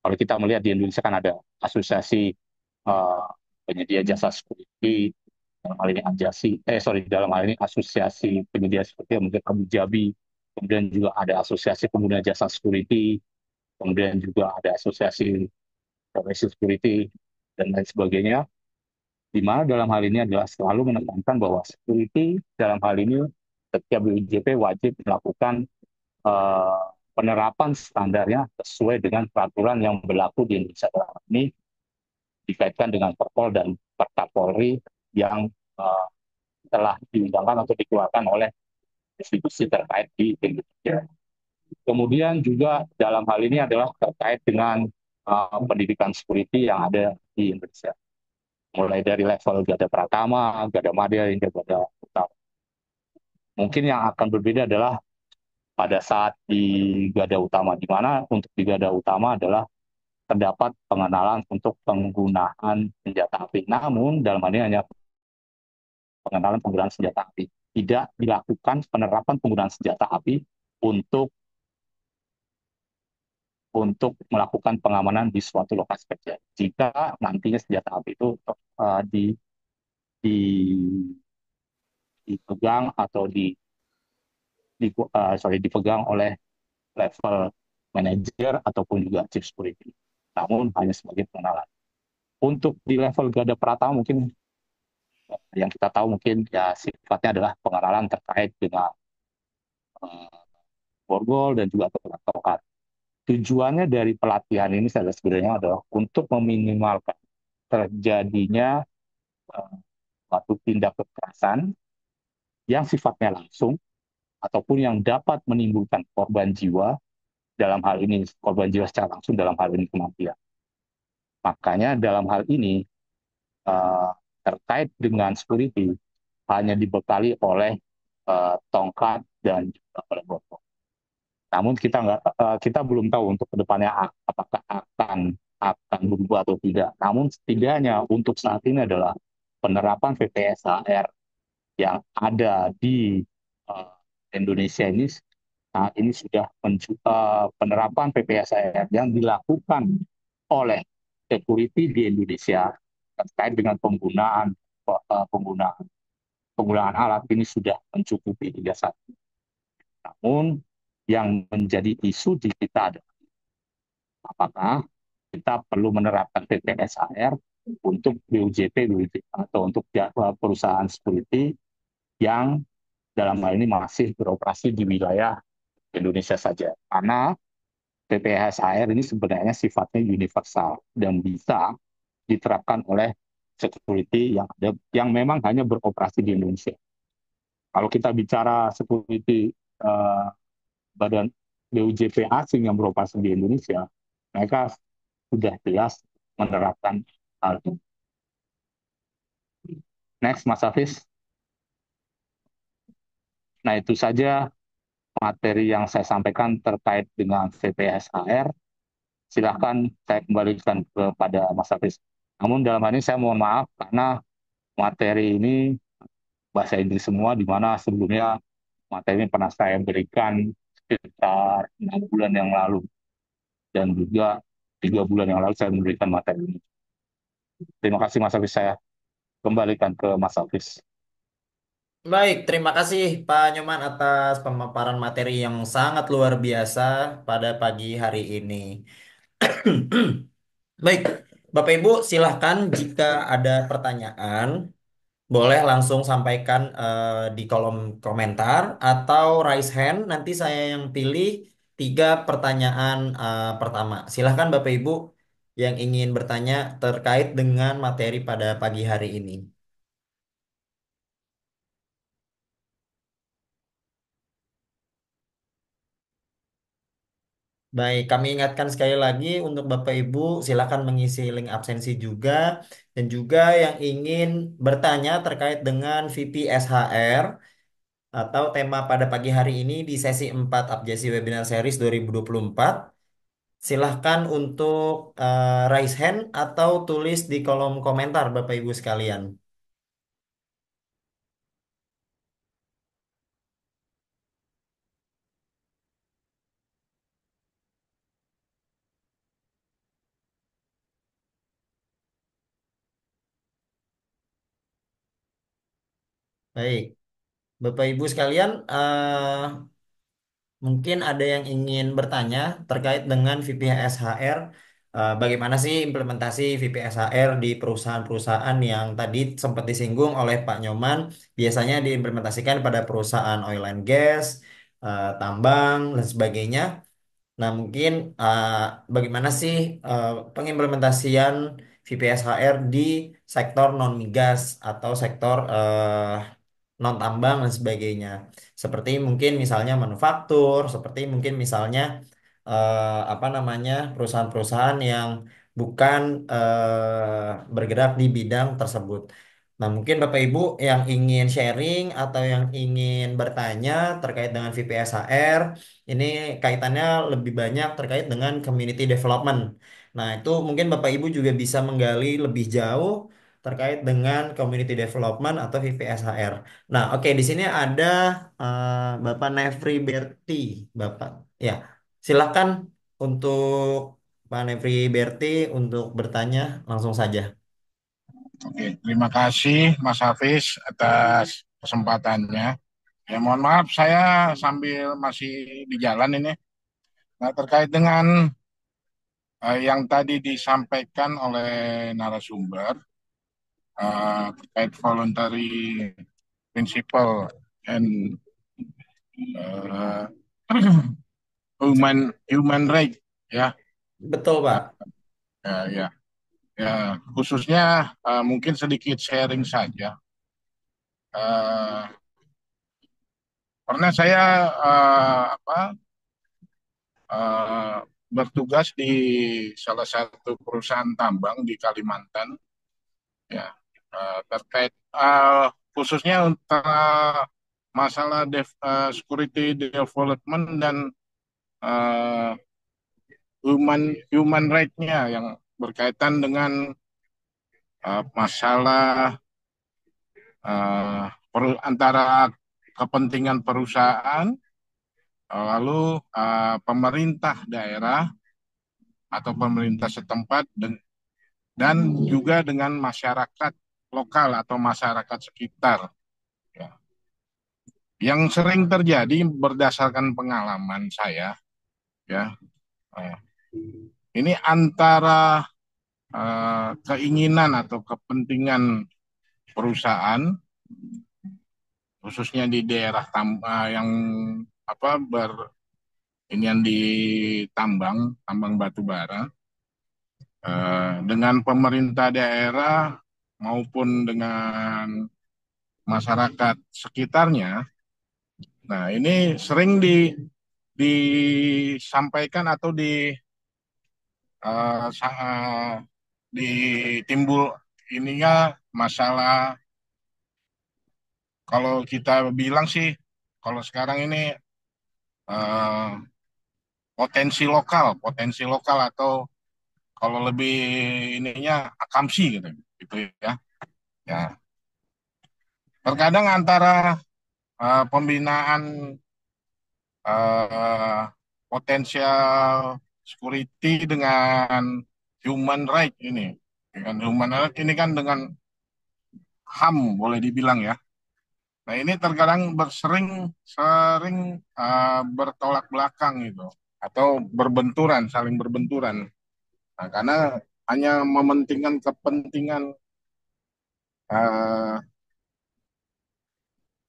Kalau kita melihat di Indonesia kan ada asosiasi uh, penyedia jasa security, dalam hal ini dalam hal ini asosiasi penyedia security mungkin Abu Dhabi, kemudian juga ada asosiasi pengguna jasa security, kemudian juga ada asosiasi profesi security dan lain sebagainya, di mana dalam hal ini adalah selalu menekankan bahwa security dalam hal ini setiap BUJP wajib melakukan uh, penerapan standarnya sesuai dengan peraturan yang berlaku di Indonesia dalam hal ini dikaitkan dengan Perpol dan Perkapolri yang uh, telah diundangkan atau dikeluarkan oleh institusi terkait di Indonesia. Kemudian juga dalam hal ini adalah terkait dengan pendidikan security yang ada di Indonesia. Mulai dari level Gada Pratama, Gada Madya, hingga Gada Utama. Mungkin yang akan berbeda adalah pada saat di Gada Utama, di mana untuk di Gada Utama adalah terdapat pengenalan untuk penggunaan senjata api. Namun dalam hal ini hanya pengenalan penggunaan senjata api. Tidak dilakukan penerapan penggunaan senjata api untuk melakukan pengamanan di suatu lokasi kerja. Jika nantinya senjata api itu di, di, dipegang atau dipegang oleh level manajer ataupun juga chief security. Namun hanya sebagai pengenalan. Untuk di level Gada Pratama mungkin yang kita tahu mungkin ya sifatnya adalah pengenalan terkait dengan uh, borgol dan juga tokat. Tujuannya dari pelatihan ini sebenarnya adalah untuk meminimalkan terjadinya uh, suatu tindak kekerasan yang sifatnya langsung ataupun yang dapat menimbulkan korban jiwa, dalam hal ini korban jiwa secara langsung dalam hal ini kematian. Makanya dalam hal ini eh, terkait dengan security hanya dibekali oleh tongkat dan juga oleh botol. Namun kita belum tahu untuk kedepannya apakah akan berubah atau tidak. Namun setidaknya untuk saat ini adalah penerapan VPSHR yang ada di uh, Indonesia ini saat ini sudah penerapan PPSAR yang dilakukan oleh security di Indonesia terkait dengan penggunaan penggunaan alat ini sudah mencukupi hingga saat ini. Namun yang menjadi isu di kita adalah apakah kita perlu menerapkan PPSAR untuk BUJP atau untuk perusahaan security yang dalam hal ini masih beroperasi di wilayah Indonesia saja. Karena PPSAR ini sebenarnya sifatnya universal dan bisa diterapkan oleh security yang memang hanya beroperasi di Indonesia. Kalau kita bicara security badan BUJP asing yang beroperasi di Indonesia, mereka sudah jelas menerapkan hal itu. Next, Mas Hafiz. Nah, itu saja materi yang saya sampaikan terkait dengan VPSAR. Silahkan saya kembalikan kepada Mas Hafiz. Namun dalam hal ini saya mohon maaf karena materi ini bahasa Inggris semua, di mana sebelumnya materi ini pernah saya berikan sekitar 6 bulan yang lalu dan juga 3 bulan yang lalu saya memberikan materi ini. Terima kasih Mas Hafiz, saya kembalikan ke Mas Hafiz. Baik, terima kasih Pak Nyoman atas pemaparan materi yang sangat luar biasa pada pagi hari ini. Baik, Bapak Ibu, silahkan jika ada pertanyaan, boleh langsung sampaikan di kolom komentar atau raise hand. Nanti saya yang pilih 3 pertanyaan pertama. Silahkan Bapak Ibu yang ingin bertanya terkait dengan materi pada pagi hari ini. Baik, kami ingatkan sekali lagi untuk Bapak Ibu, silakan mengisi link absensi juga. Dan juga yang ingin bertanya terkait dengan VP SHR atau tema pada pagi hari ini di sesi 4 Abjasi Webinar Series 2024. Silahkan untuk raise hand atau tulis di kolom komentar Bapak Ibu sekalian. Baik, Bapak Ibu sekalian, mungkin ada yang ingin bertanya terkait dengan VPSHR. Bagaimana sih implementasi VPSHR di perusahaan-perusahaan yang tadi sempat disinggung oleh Pak Nyoman? Biasanya diimplementasikan pada perusahaan oil and gas, tambang, dan sebagainya. Nah, mungkin uh, bagaimana sih pengimplementasian VPSHR di sektor non migas atau sektor non tambang dan sebagainya. Seperti mungkin misalnya manufaktur, seperti mungkin misalnya apa namanya perusahaan-perusahaan yang bukan bergerak di bidang tersebut. Nah, mungkin Bapak Ibu yang ingin sharing atau yang ingin bertanya terkait dengan VPSHR, ini kaitannya lebih banyak terkait dengan community development. Nah, itu mungkin Bapak Ibu juga bisa menggali lebih jauh terkait dengan community development atau VPSHR. Nah, oke, di sini ada Bapak Nefri Berti, Bapak. Ya, silakan untuk Pak Nefri Berti untuk bertanya langsung saja. Oke, terima kasih Mas Hafiz atas kesempatannya. Ya, mohon maaf saya sambil masih di jalan ini. Nah, terkait dengan yang tadi disampaikan oleh narasumber terkait voluntary principle and uh, human right ya. Betul, Pak. Ya, ya, khususnya mungkin sedikit sharing saja. Eh, Pernah saya apa eh, bertugas di salah satu perusahaan tambang di Kalimantan. ya terkait khususnya untuk masalah security development dan eh, human right-nya yang berkaitan dengan masalah antara kepentingan perusahaan lalu pemerintah daerah atau pemerintah setempat dan juga dengan masyarakat lokal atau masyarakat sekitar. Ya. Yang sering terjadi berdasarkan pengalaman saya, ya, eh, ini antara keinginan atau kepentingan perusahaan, khususnya di daerah yang apa ini yang ditambang, tambang batu bara, dengan pemerintah daerah maupun dengan masyarakat sekitarnya. Nah, ini sering disampaikan atau eh, sa- eh, ditimbul ininya masalah kalau kita bilang sih kalau sekarang ini eh, potensi lokal atau kalau lebih ininya akamsi gitu ya. Ya, terkadang antara pembinaan eh, potensial security dengan human right ini. Dengan human right ini kan dengan HAM boleh dibilang ya. Nah ini terkadang sering bertolak belakang gitu atau saling berbenturan. Nah, karena hanya mementingkan kepentingan eh,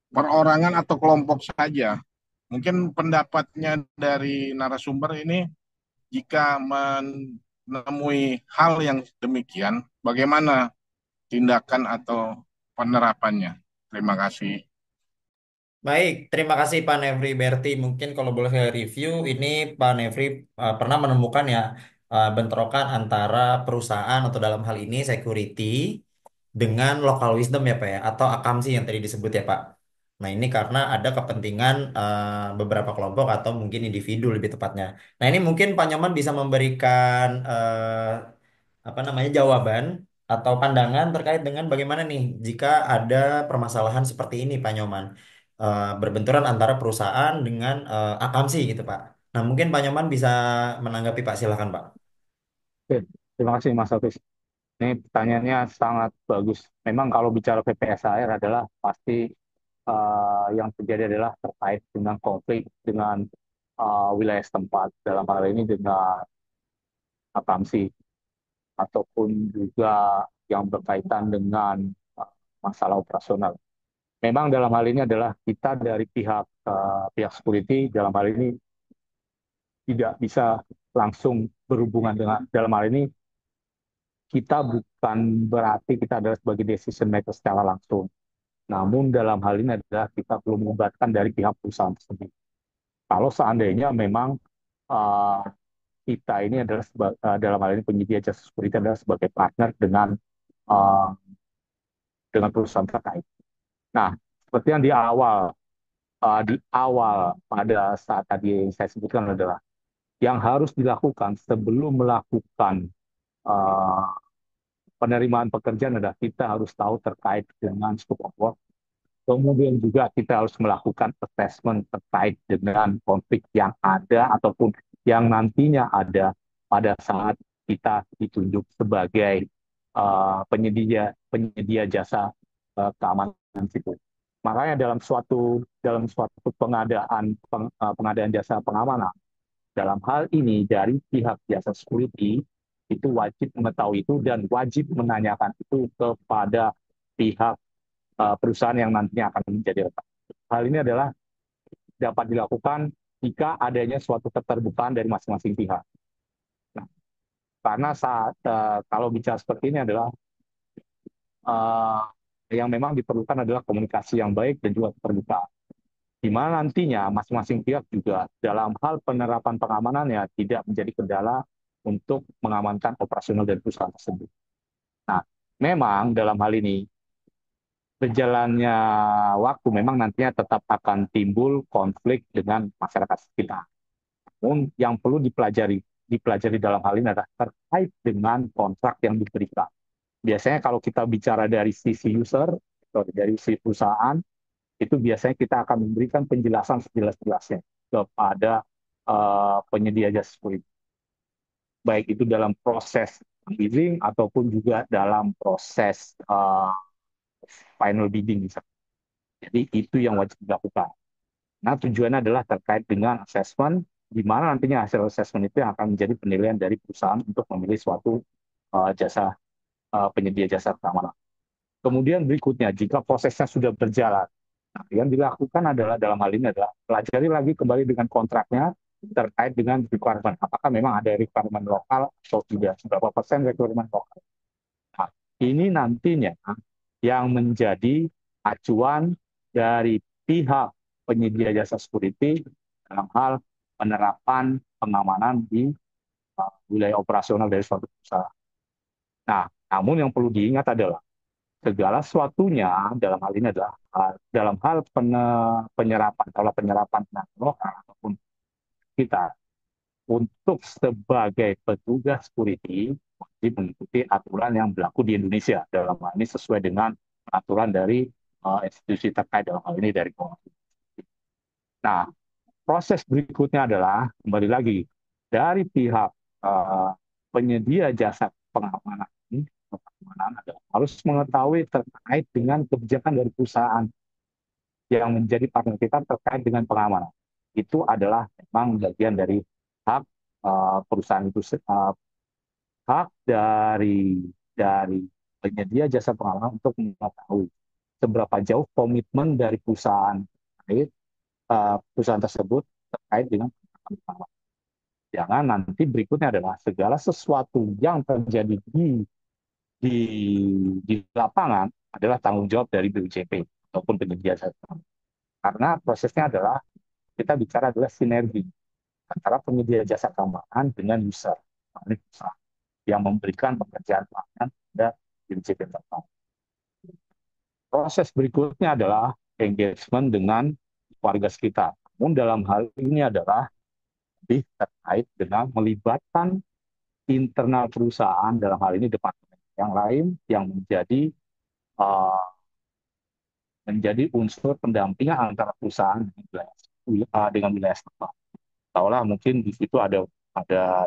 perorangan atau kelompok saja. Mungkin pendapatnya dari narasumber ini jika menemui hal yang demikian, bagaimana tindakan atau penerapannya? Terima kasih. Baik, terima kasih Pak Nefri Berti. Mungkin kalau boleh saya review, ini Pak Nefri pernah menemukan ya bentrokan antara perusahaan atau dalam hal ini security dengan local wisdom ya Pak ya, atau akamsi yang tadi disebut ya Pak. Nah ini karena ada kepentingan beberapa kelompok atau mungkin individu lebih tepatnya. Nah ini mungkin Pak Nyoman bisa memberikan apa namanya jawaban atau pandangan terkait dengan bagaimana nih jika ada permasalahan seperti ini Pak Nyoman. Berbenturan antara perusahaan dengan akamsi gitu Pak. Nah mungkin Pak Nyoman bisa menanggapi Pak, silakan Pak. Oke, terima kasih Mas Hafiz. Ini pertanyaannya sangat bagus. Memang kalau bicara PPSAR adalah pasti yang terjadi adalah terkait dengan konflik dengan wilayah setempat. Dalam hal ini dengan akamsi ataupun juga yang berkaitan dengan masalah operasional. Memang dalam hal ini adalah kita dari pihak security dalam hal ini tidak bisa langsung berhubungan dengan dalam hal ini kita bukan berarti kita adalah sebagai decision maker secara langsung. Namun dalam hal ini adalah kita perlu melibatkan dari pihak perusahaan tersebut. Kalau seandainya memang uh, kita ini adalah dalam hal ini penyedia jasa security adalah sebagai partner uh, dengan perusahaan terkait. Nah, seperti yang di awal pada saat tadi saya sebutkan adalah yang harus dilakukan sebelum melakukan uh, penerimaan pekerjaan adalah kita harus tahu terkait dengan scope of work. Kemudian juga kita harus melakukan assessment terkait dengan konflik yang ada ataupun yang nantinya ada pada saat kita ditunjuk sebagai penyedia penyedia jasa keamanan sipil. Makanya dalam suatu pengadaan jasa pengamanan, dalam hal ini dari pihak jasa security itu wajib mengetahui itu dan wajib menanyakan itu kepada pihak perusahaan yang nantinya akan menjadi rekan. Hal ini adalah dapat dilakukan jika adanya suatu keterbukaan dari masing-masing pihak. Nah, karena kalau bicara seperti ini adalah uh, yang memang diperlukan adalah komunikasi yang baik dan juga keterbukaan. Di mana nantinya masing-masing pihak juga dalam hal penerapan pengamanannya tidak menjadi kendala untuk mengamankan operasional dari perusahaan tersebut. Nah, memang dalam hal ini berjalannya waktu memang nantinya tetap akan timbul konflik dengan masyarakat sekitar. Namun yang perlu dipelajari dalam hal ini adalah terkait dengan kontrak yang diberikan. Biasanya kalau kita bicara dari sisi user atau dari sisi perusahaan, itu biasanya kita akan memberikan penjelasan sejelas-jelasnya kepada penyedia jasa security, baik itu dalam proses bidding ataupun juga dalam proses final bidding misalnya. Jadi itu yang wajib dilakukan. Nah, tujuannya adalah terkait dengan assessment, di mana nantinya hasil assessment itu yang akan menjadi penilaian dari perusahaan untuk memilih suatu jasa penyedia jasa keamanan. Kemudian berikutnya, jika prosesnya sudah berjalan, nah, yang dilakukan adalah dalam hal ini adalah pelajari lagi kembali dengan kontraknya terkait dengan requirement. Apakah memang ada requirement lokal atau tidak? Berapa persen requirement lokal? Nah, ini nantinya yang menjadi acuan dari pihak penyedia jasa security dalam hal penerapan pengamanan di wilayah operasional dari suatu perusahaan. Nah, namun yang perlu diingat adalah segala sesuatunya dalam hal ini adalah dalam hal penyerapan kalau penyerapan tenaga lokal ataupun kita untuk sebagai petugas security wajib mengikuti aturan yang berlaku di Indonesia dalam hal ini sesuai dengan aturan dari institusi terkait dalam hal ini dari Komisi. Nah, proses berikutnya adalah kembali lagi dari pihak uh, penyedia jasa pengamanan ini, pengamanan adalah harus mengetahui terkait dengan kebijakan dari perusahaan yang menjadi partner kita terkait dengan pengamanan. Itu adalah memang bagian dari hak perusahaan itu, hak dari penyedia jasa pengamanan untuk mengetahui seberapa jauh komitmen dari perusahaan tersebut terkait dengan pengamanan. Jangan nanti berikutnya adalah segala sesuatu yang terjadi di, di lapangan adalah tanggung jawab dari BUJP ataupun penyedia jasa. Karena prosesnya adalah kita bicara adalah sinergi antara penyedia jasa keamanan dengan user yang memberikan pekerjaan pelayanan pada BUJP tertentu. Proses berikutnya adalah engagement dengan warga sekitar. Namun dalam hal ini adalah lebih terkait dengan melibatkan internal perusahaan dalam hal ini departemen yang lain yang uh, menjadi unsur pendampingan antara perusahaan dengan wilayah setempat. Tahulah mungkin di situ ada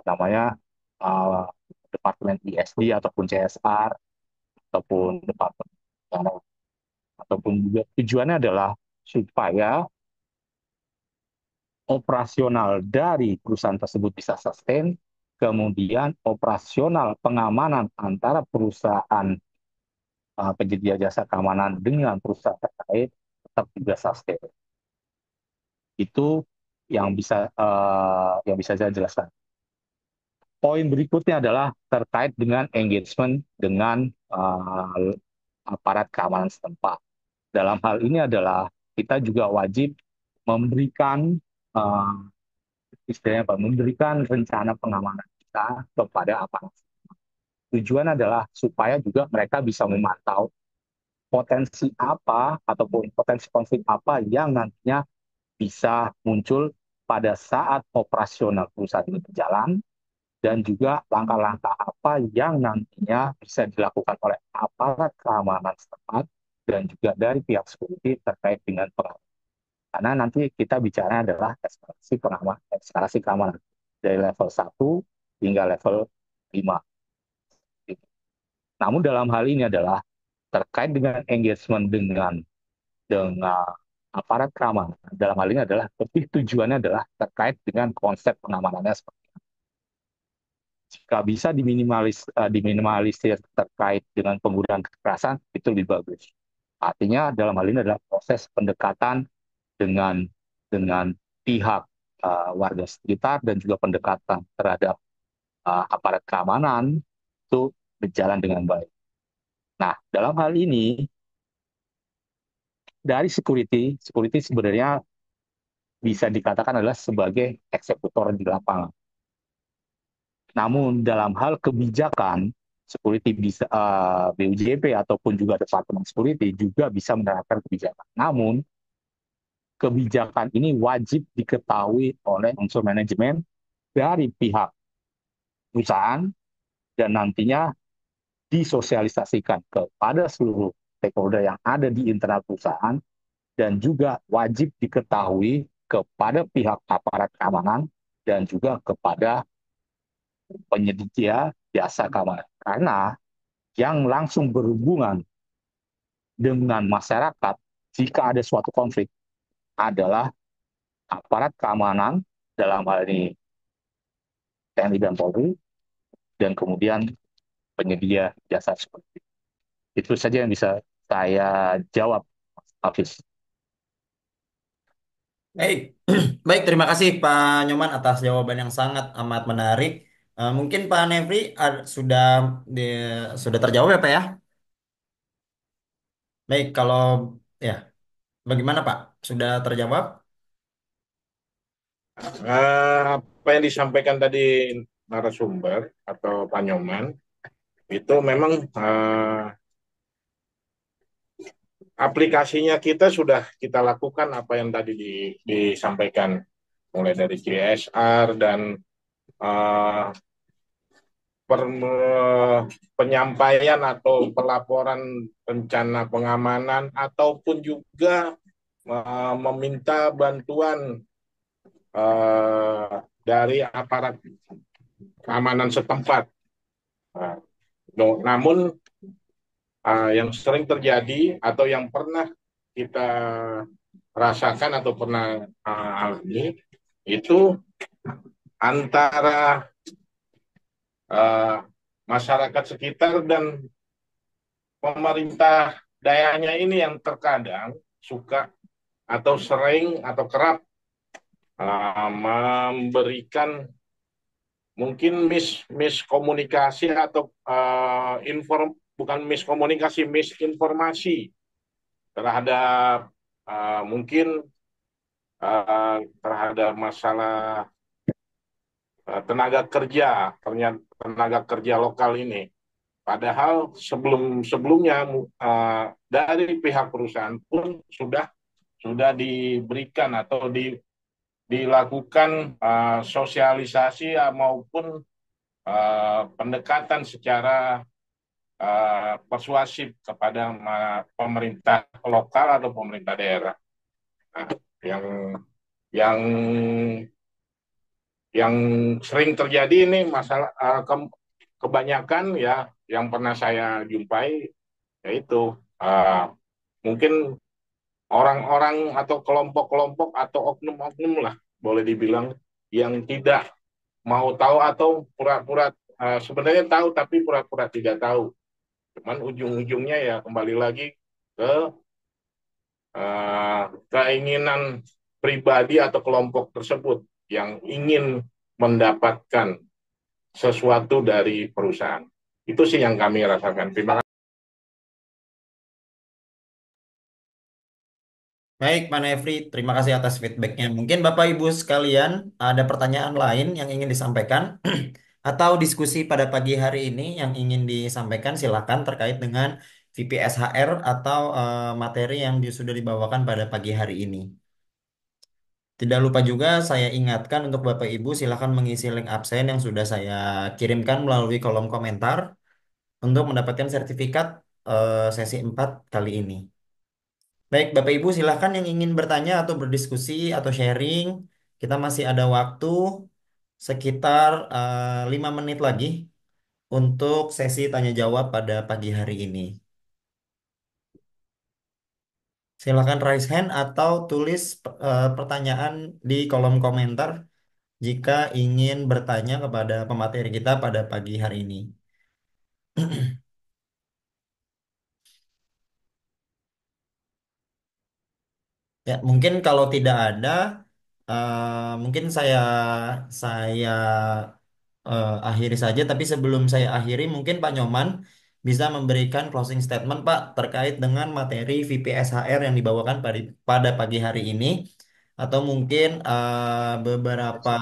namanya uh, departemen ISD ataupun CSR ataupun departemen ataupun juga tujuannya adalah supaya operasional dari perusahaan tersebut bisa sustain, kemudian operasional pengamanan antara perusahaan penyedia jasa keamanan dengan perusahaan terkait tetap juga sustain. Itu yang bisa saya jelaskan. Poin berikutnya adalah terkait dengan engagement dengan aparat keamanan setempat. Dalam hal ini adalah kita juga wajib memberikan uh, istilahnya apa? Memberikan rencana pengamanan kita kepada aparat. Tujuan adalah supaya juga mereka bisa memantau potensi apa ataupun potensi konflik apa yang nantinya bisa muncul pada saat operasional perusahaan ini berjalan dan juga langkah-langkah apa yang nantinya bisa dilakukan oleh aparat keamanan setempat dan juga dari pihak security terkait dengan pengamanan. Karena nanti kita bicara adalah eskalasi keamanan dari level 1 hingga level 5. Namun dalam hal ini adalah terkait dengan engagement dengan aparat keamanan. Dalam hal ini adalah lebih tujuannya adalah terkait dengan konsep pengamanannya seperti jika bisa diminimalisir terkait dengan penggunaan kekerasan itu lebih bagus. Artinya dalam hal ini adalah proses pendekatan dengan pihak warga sekitar dan juga pendekatan terhadap aparat keamanan itu berjalan dengan baik. Nah, dalam hal ini dari security sebenarnya bisa dikatakan adalah sebagai eksekutor di lapangan. Namun dalam hal kebijakan, security bisa BUJP ataupun juga Departemen Security juga bisa menerapkan kebijakan. Namun kebijakan ini wajib diketahui oleh unsur manajemen dari pihak perusahaan dan nantinya disosialisasikan kepada seluruh stakeholder yang ada di internal perusahaan dan juga wajib diketahui kepada pihak aparat keamanan dan juga kepada penyedia jasa keamanan. Karena yang langsung berhubungan dengan masyarakat jika ada suatu konflik adalah aparat keamanan dalam hal ini TNI dan Polri dan kemudian penyedia jasa seperti itu saja yang bisa saya jawab, Hafiz. Baik, baik. Terima kasih Pak Nyoman atas jawaban yang sangat amat menarik. Mungkin Pak Nefri sudah terjawab ya Pak ya? Baik, kalau ya, bagaimana Pak? Sudah terjawab? Apa yang disampaikan tadi narasumber atau Pak Nyoman itu memang aplikasinya kita sudah kita lakukan apa yang tadi disampaikan mulai dari CSR dan eh, penyampaian atau pelaporan rencana pengamanan ataupun juga meminta bantuan dari aparat keamanan setempat. Nah, namun yang sering terjadi atau yang pernah kita rasakan atau pernah alami itu antara uh, masyarakat sekitar dan pemerintah daerahnya ini yang terkadang suka atau sering atau kerap memberikan mungkin miskomunikasi atau bukan miskomunikasi, misinformasi terhadap mungkin terhadap masalah tenaga kerja, ternyata tenaga kerja lokal ini. Padahal sebelumnya dari pihak perusahaan pun sudah diberikan atau dilakukan sosialisasi maupun pendekatan secara persuasif kepada pemerintah lokal atau pemerintah daerah. Nah, yang yang yang sering terjadi ini masalah kebanyakan ya yang pernah saya jumpai yaitu uh, mungkin orang-orang atau kelompok-kelompok atau oknum-oknum lah boleh dibilang yang tidak mau tahu atau pura-pura sebenarnya tahu tapi pura-pura tidak tahu. Cuman ujung-ujungnya ya kembali lagi ke keinginan pribadi atau kelompok tersebut yang ingin mendapatkan sesuatu dari perusahaan. Itu sih yang kami rasakan. Terima kasih. Baik, Pak Nefri, terima kasih atas feedbacknya. Mungkin Bapak Ibu sekalian ada pertanyaan lain yang ingin disampaikan atau diskusi pada pagi hari ini yang ingin disampaikan silakan terkait dengan VPSHR atau materi yang sudah dibawakan pada pagi hari ini. Tidak lupa juga saya ingatkan untuk Bapak Ibu silakan mengisi link absen yang sudah saya kirimkan melalui kolom komentar untuk mendapatkan sertifikat sesi 4 kali ini. Baik, Bapak Ibu silahkan yang ingin bertanya atau berdiskusi atau sharing. Kita masih ada waktu sekitar 5 menit lagi untuk sesi tanya jawab pada pagi hari ini. Silahkan raise hand atau tulis pertanyaan di kolom komentar jika ingin bertanya kepada pemateri kita pada pagi hari ini. Ya, mungkin kalau tidak ada, mungkin saya akhiri saja. Tapi sebelum saya akhiri, mungkin Pak Nyoman bisa memberikan closing statement Pak terkait dengan materi VPSHR yang dibawakan pada pagi hari ini, atau mungkin beberapa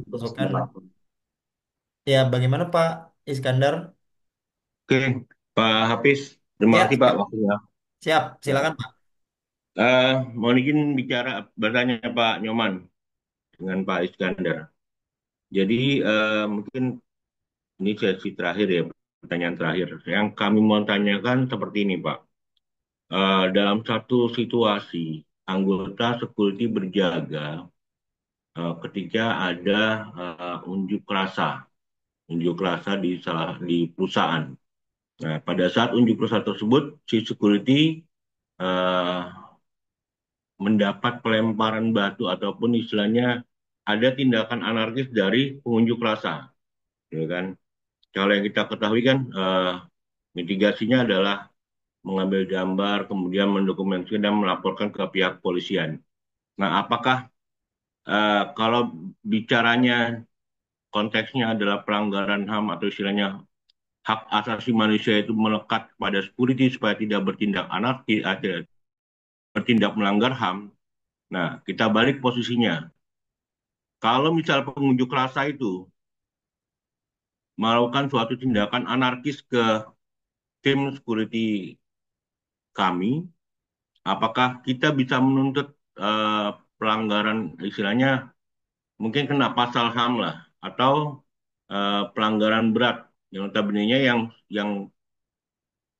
masukan. Ya, bagaimana Pak Iskandar? Oke, Pak Hafiz, terima Ya, kasih Pak siap. waktunya. Siap. Ya. Silakan, Pak. Mohon izin bertanya Pak Nyoman dengan Pak Iskandar. Jadi mungkin ini sesi terakhir ya, pertanyaan terakhir. Yang kami mau tanyakan seperti ini Pak. Dalam satu situasi, anggota security berjaga ketika ada unjuk rasa di perusahaan. Nah, pada saat unjuk rasa tersebut, si security eh, mendapat pelemparan batu ataupun istilahnya ada tindakan anarkis dari pengunjuk rasa, ya kan? Kalau yang kita ketahui kan mitigasinya adalah mengambil gambar, kemudian mendokumentasikan dan melaporkan ke pihak polisian. Nah, apakah kalau bicaranya konteksnya adalah pelanggaran HAM atau istilahnya hak asasi manusia itu melekat pada security supaya tidak bertindak anarkis, bertindak melanggar HAM. Nah, kita balik posisinya. Kalau misal pengunjuk rasa itu melakukan suatu tindakan anarkis ke tim security kami, apakah kita bisa menuntut pelanggaran istilahnya mungkin kena pasal HAM lah atau pelanggaran berat yang notabene yang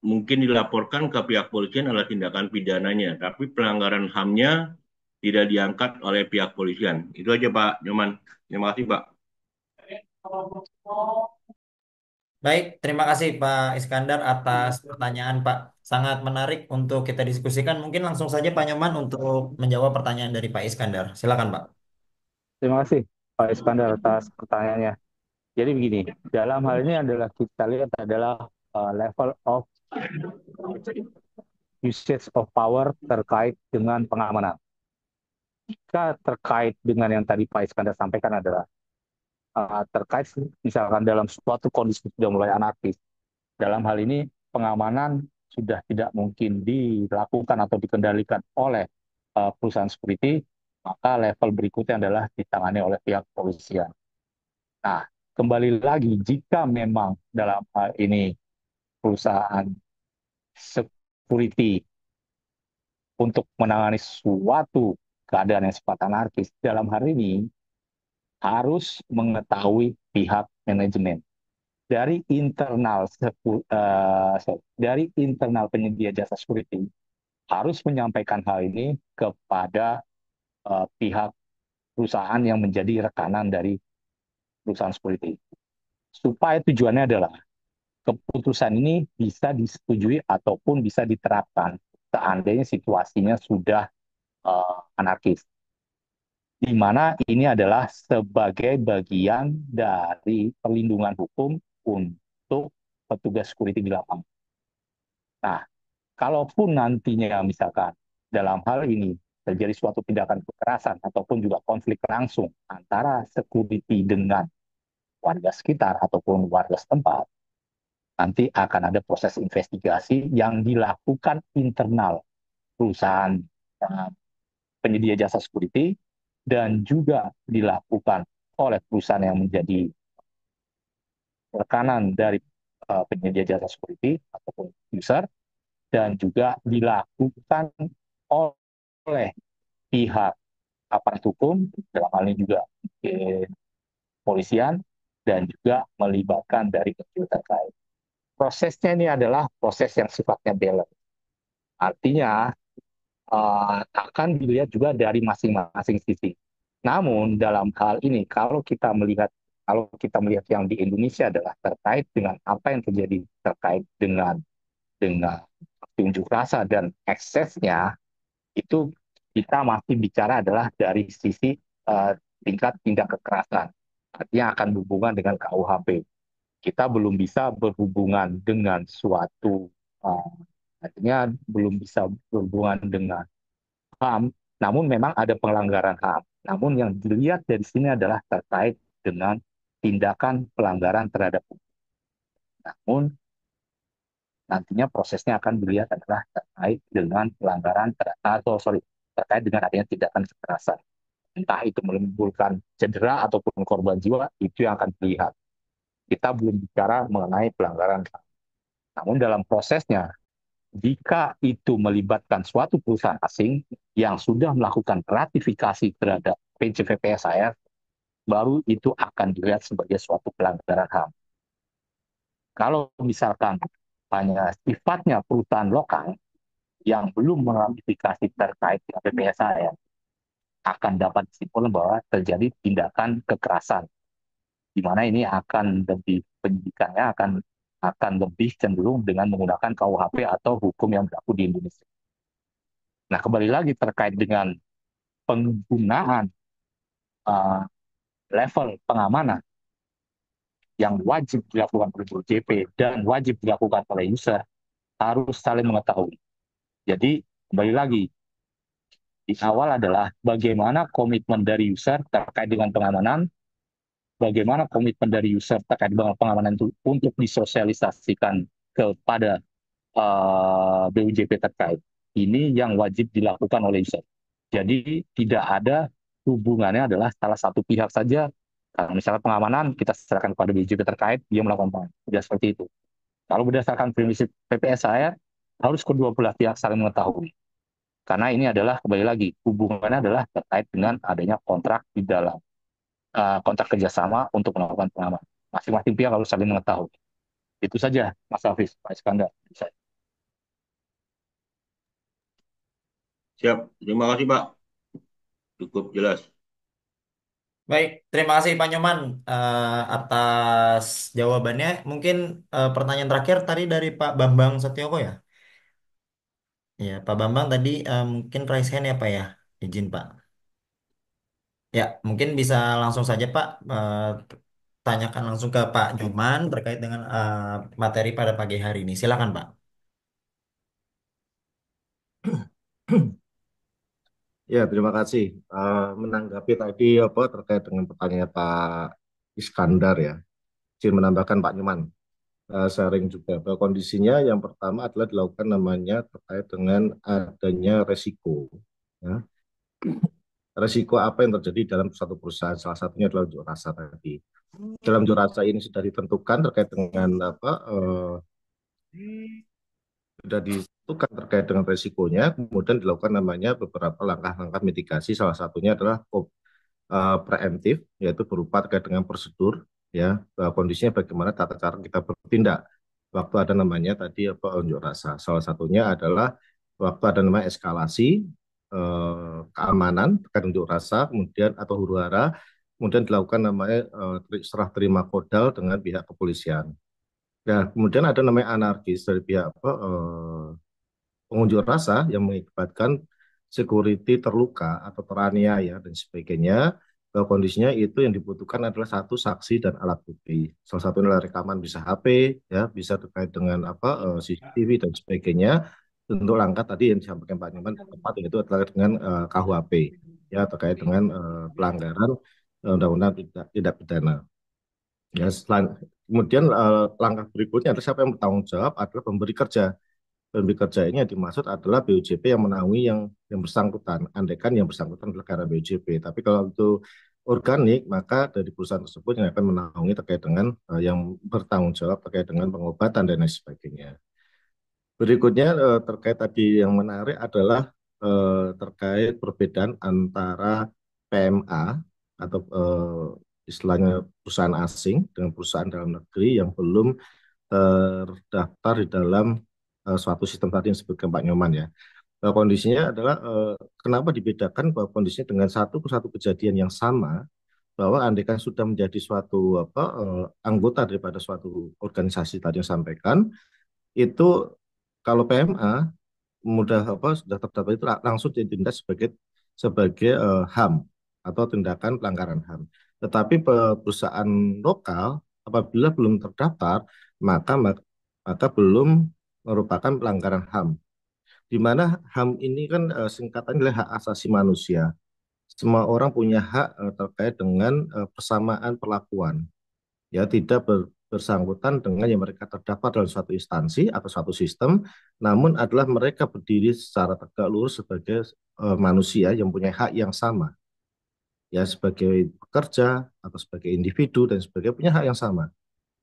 mungkin dilaporkan ke pihak polisian adalah tindakan pidananya, tapi pelanggaran HAM-nya tidak diangkat oleh pihak polisian. Itu aja Pak Nyoman. Terima kasih Pak. Baik, terima kasih Pak Iskandar atas pertanyaan Pak. Sangat menarik untuk kita diskusikan. Mungkin langsung saja Pak Nyoman untuk menjawab pertanyaan dari Pak Iskandar. Silakan Pak. Terima kasih Pak Iskandar atas pertanyaannya. Jadi begini, dalam hal ini adalah kita lihat adalah level of usage of power terkait dengan pengamanan. Jika terkait dengan yang tadi Pak Iskandar sampaikan adalah terkait misalkan dalam suatu kondisi sudah mulai anarkis, dalam hal ini pengamanan sudah tidak mungkin dilakukan atau dikendalikan oleh perusahaan security, maka level berikutnya adalah ditangani oleh pihak polisian. Nah, kembali lagi jika memang dalam hal ini perusahaan security untuk menangani suatu keadaan yang sifat anarkis, dalam hal ini harus mengetahui pihak manajemen dari internal penyedia jasa security harus menyampaikan hal ini kepada pihak perusahaan yang menjadi rekanan dari perusahaan security. Supaya tujuannya adalah keputusan ini bisa disetujui ataupun bisa diterapkan seandainya situasinya sudah anarkis. Di mana ini adalah sebagai bagian dari perlindungan hukum untuk petugas security di lapangan. Nah, kalaupun nantinya misalkan dalam hal ini terjadi suatu tindakan kekerasan ataupun juga konflik langsung antara security dengan warga sekitar ataupun warga setempat, nanti akan ada proses investigasi yang dilakukan internal perusahaan penyedia jasa security dan juga dilakukan oleh perusahaan yang menjadi rekanan dari penyedia jasa security ataupun user dan juga dilakukan oleh pihak aparat hukum dalam hal ini juga polisian dan juga melibatkan dari kecil terkait. Prosesnya ini adalah proses yang sifatnya balance. Artinya akan dilihat juga dari masing-masing sisi. Namun dalam hal ini kalau kita melihat yang di Indonesia adalah terkait dengan apa yang terjadi terkait dengan unjuk rasa dan eksesnya itu kita masih bicara adalah dari sisi tingkat tindak kekerasan. Artinya akan berhubungan dengan KUHP. Kita belum bisa berhubungan dengan suatu artinya belum bisa berhubungan dengan HAM, namun memang ada pelanggaran HAM. Namun yang dilihat dari sini adalah terkait dengan tindakan pelanggaran terhadap hukum. Namun nantinya prosesnya akan dilihat adalah terkait dengan pelanggaran terkait dengan adanya tindakan kekerasan. Entah itu menimbulkan cedera ataupun korban jiwa, itu yang akan dilihat. Kita belum bicara mengenai pelanggaran HAM. Namun dalam prosesnya, jika itu melibatkan suatu perusahaan asing yang sudah melakukan ratifikasi terhadap PJVPSIR, baru itu akan dilihat sebagai suatu pelanggaran HAM. Kalau misalkan hanya sifatnya perusahaan lokal yang belum meratifikasi terkait dengan PPSIR, akan dapat disimpulkan bahwa terjadi tindakan kekerasan, di mana ini akan lebih penyidikannya akan lebih cenderung dengan menggunakan KUHP atau hukum yang berlaku di Indonesia. Nah, kembali lagi terkait dengan penggunaan uh, level pengamanan yang wajib dilakukan oleh BOJP dan wajib dilakukan oleh user harus saling mengetahui. Jadi, kembali lagi, di awal adalah bagaimana komitmen dari user terkait dengan pengamanan, bagaimana komitmen dari user terkait dengan pengamanan itu untuk disosialisasikan kepada BUJP terkait. Ini yang wajib dilakukan oleh user. Jadi tidak ada hubungannya adalah salah satu pihak saja. Kalau misalnya pengamanan, kita serahkan kepada BUJP terkait, dia melakukan pengamanan. Tidak seperti itu. Kalau berdasarkan prinsip PPSIR, harus kedua belah pihak saling mengetahui. Karena ini adalah, kembali lagi, hubungannya adalah terkait dengan adanya kontrak di dalam kontrak kerjasama untuk melakukan pengamanan. Masing-masing pihak harus saling mengetahui. Itu saja, Mas Hafiz, Pak Iskandar. Siap. Terima kasih, Pak. Cukup jelas. Baik, terima kasih Pak Nyoman atas jawabannya. Mungkin pertanyaan terakhir tadi dari Pak Bambang Setioko ya. Ya, Pak Bambang tadi mungkin raise hand ya Pak ya. Izin Pak. Ya, mungkin bisa langsung saja Pak tanyakan langsung ke Pak Nyoman terkait dengan materi pada pagi hari ini. Silakan Pak. Ya, terima kasih. Menanggapi tadi apa terkait dengan pertanyaan Pak Iskandar ya, izin menambahkan Pak Nyoman sharing juga bahwa kondisinya yang pertama adalah dilakukan namanya terkait dengan adanya resiko. Ya. Resiko apa yang terjadi dalam satu perusahaan? Salah satunya adalah unjuk rasa tadi. Dalam unjuk rasa ini sudah ditentukan terkait dengan apa? Sudah ditentukan terkait dengan resikonya, kemudian dilakukan namanya beberapa langkah-langkah mitigasi. Salah satunya adalah preemptif, yaitu berupa terkait dengan prosedur, ya kondisinya bagaimana tata cara kita bertindak waktu ada namanya tadi apa unjuk rasa. Salah satunya adalah waktu ada namanya eskalasi keamanan terkait unjuk rasa, kemudian atau huru hara, kemudian dilakukan namanya serah terima kodal dengan pihak kepolisian. Ya, kemudian ada namanya anarkis dari pihak apa, pengunjuk rasa yang mengakibatkan security terluka atau teraniaya dan sebagainya, bahwa kondisinya itu yang dibutuhkan adalah satu saksi dan alat bukti. Salah satunya adalah rekaman bisa HP, ya bisa terkait dengan apa CCTV dan sebagainya. Untuk langkah tadi yang disampaikan Pak Nyoman tepat yaitu adalah dengan KUHP, ya terkait dengan pelanggaran undang-undang tidak pidana. Ya, kemudian langkah berikutnya adalah siapa yang bertanggung jawab adalah pemberi kerja. Pemberi kerja ini yang dimaksud adalah BUJP yang menaungi yang bersangkutan. Andaikan yang bersangkutan adalah karena BUJP. Tapi kalau itu organik, maka dari perusahaan tersebut yang akan menaungi terkait dengan yang bertanggung jawab terkait dengan pengobatan dan lain sebagainya. Berikutnya terkait tadi yang menarik adalah terkait perbedaan antara PMA atau istilahnya perusahaan asing dengan perusahaan dalam negeri yang belum terdaftar di dalam suatu sistem tadi yang disebutkan Pak Nyoman ya. Kondisinya adalah kenapa dibedakan bahwa kondisinya dengan satu kejadian yang sama bahwa andaikan sudah menjadi suatu apa anggota daripada suatu organisasi tadi yang sampaikan itu kalau PMA mudah apa sudah terdaftar itu langsung ditindak sebagai sebagai HAM atau tindakan pelanggaran HAM. Tetapi perusahaan lokal apabila belum terdaftar maka maka belum merupakan pelanggaran HAM. Di mana HAM ini kan singkatannya adalah hak asasi manusia. Semua orang punya hak terkait dengan persamaan perlakuan. Ya, tidak bersangkutan dengan yang mereka terdapat dalam suatu instansi atau suatu sistem, namun adalah mereka berdiri secara tegak lurus sebagai manusia yang punya hak yang sama. Ya, sebagai pekerja atau sebagai individu dan sebagainya punya hak yang sama.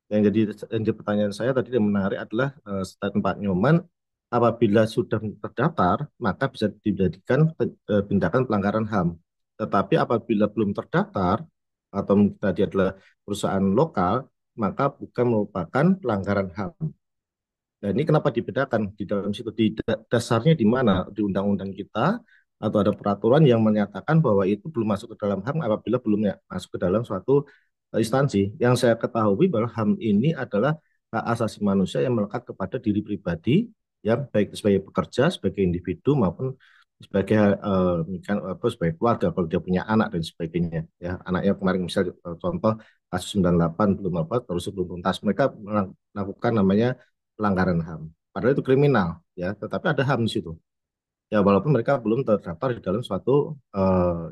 yang jadi pertanyaan saya tadi yang menarik adalah statement Pak Nyoman, apabila sudah terdaftar maka bisa dijadikan tindakan pelanggaran HAM. Tetapi apabila belum terdaftar atau mungkin tadi adalah perusahaan lokal, maka bukan merupakan pelanggaran HAM. Nah, ini kenapa dibedakan di dalam situ? Dasarnya di mana? Di undang-undang kita atau ada peraturan yang menyatakan bahwa itu belum masuk ke dalam HAM apabila belum masuk ke dalam suatu instansi. Yang saya ketahui bahwa HAM ini adalah hak asasi manusia yang melekat kepada diri pribadi, ya baik sebagai pekerja, sebagai individu maupun sebagai sebagai keluarga kalau dia punya anak dan sebagainya. Ya, anaknya kemarin misalnya contoh kasus 98 belum apa terus belum tuntas, mereka melakukan namanya pelanggaran HAM. Padahal itu kriminal, ya, tetapi ada HAM di situ. Ya, walaupun mereka belum terdaftar di dalam suatu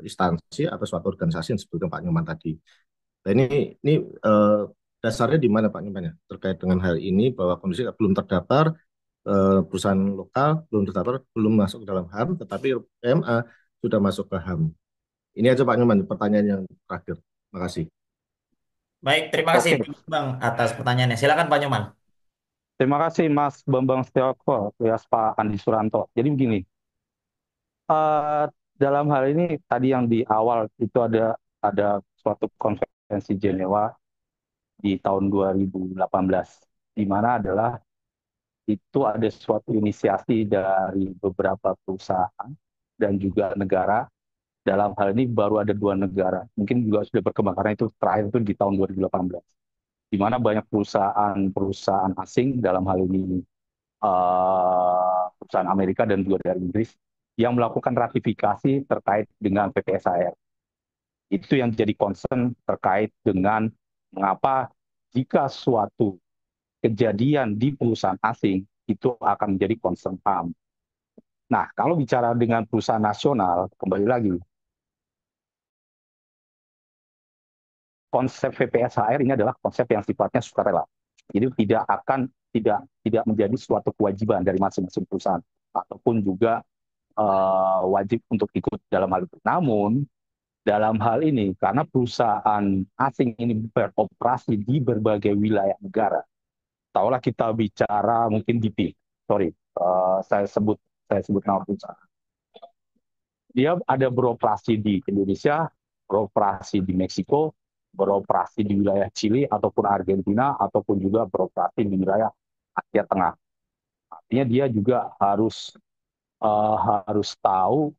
instansi atau suatu organisasi yang disebutkan Pak Nyoman tadi. Nah, ini eh, dasarnya di mana Pak Nyoman ya terkait dengan hal ini bahwa kondisi belum terdaftar perusahaan lokal belum terdaftar belum masuk ke dalam HAM, tetapi PMA sudah masuk ke HAM. Ini aja Pak Nyoman pertanyaan yang terakhir. Terima kasih. Baik, terima kasih Oke, Bang atas pertanyaannya. Silakan Pak Nyoman. terima kasih Mas Bambang Setiawan alias Pak Andi Suranto. Jadi begini, eh, dalam hal ini tadi yang di awal itu ada suatu konferensi Jenewa di tahun 2018, di mana adalah itu ada suatu inisiasi dari beberapa perusahaan dan juga negara. Dalam hal ini baru ada dua negara, mungkin juga sudah berkembang karena itu terakhir itu di tahun 2018, di mana banyak perusahaan-perusahaan asing dalam hal ini perusahaan Amerika dan juga dari Inggris yang melakukan ratifikasi terkait dengan PPSAR. Itu yang jadi concern terkait dengan mengapa jika suatu kejadian di perusahaan asing itu akan menjadi concern HAM. Nah, kalau bicara dengan perusahaan nasional, kembali lagi, konsep VPSHR ini adalah konsep yang sifatnya sukarela. Jadi tidak menjadi suatu kewajiban dari masing-masing perusahaan ataupun juga wajib untuk ikut dalam hal itu. Namun dalam hal ini karena perusahaan asing ini beroperasi di berbagai wilayah negara, tahulah kita bicara mungkin BP, sorry, saya sebut nama perusahaan. Dia ada beroperasi di Indonesia, beroperasi di Meksiko, beroperasi di wilayah Chili ataupun Argentina, ataupun juga beroperasi di wilayah Asia Tengah. Artinya dia juga harus tahu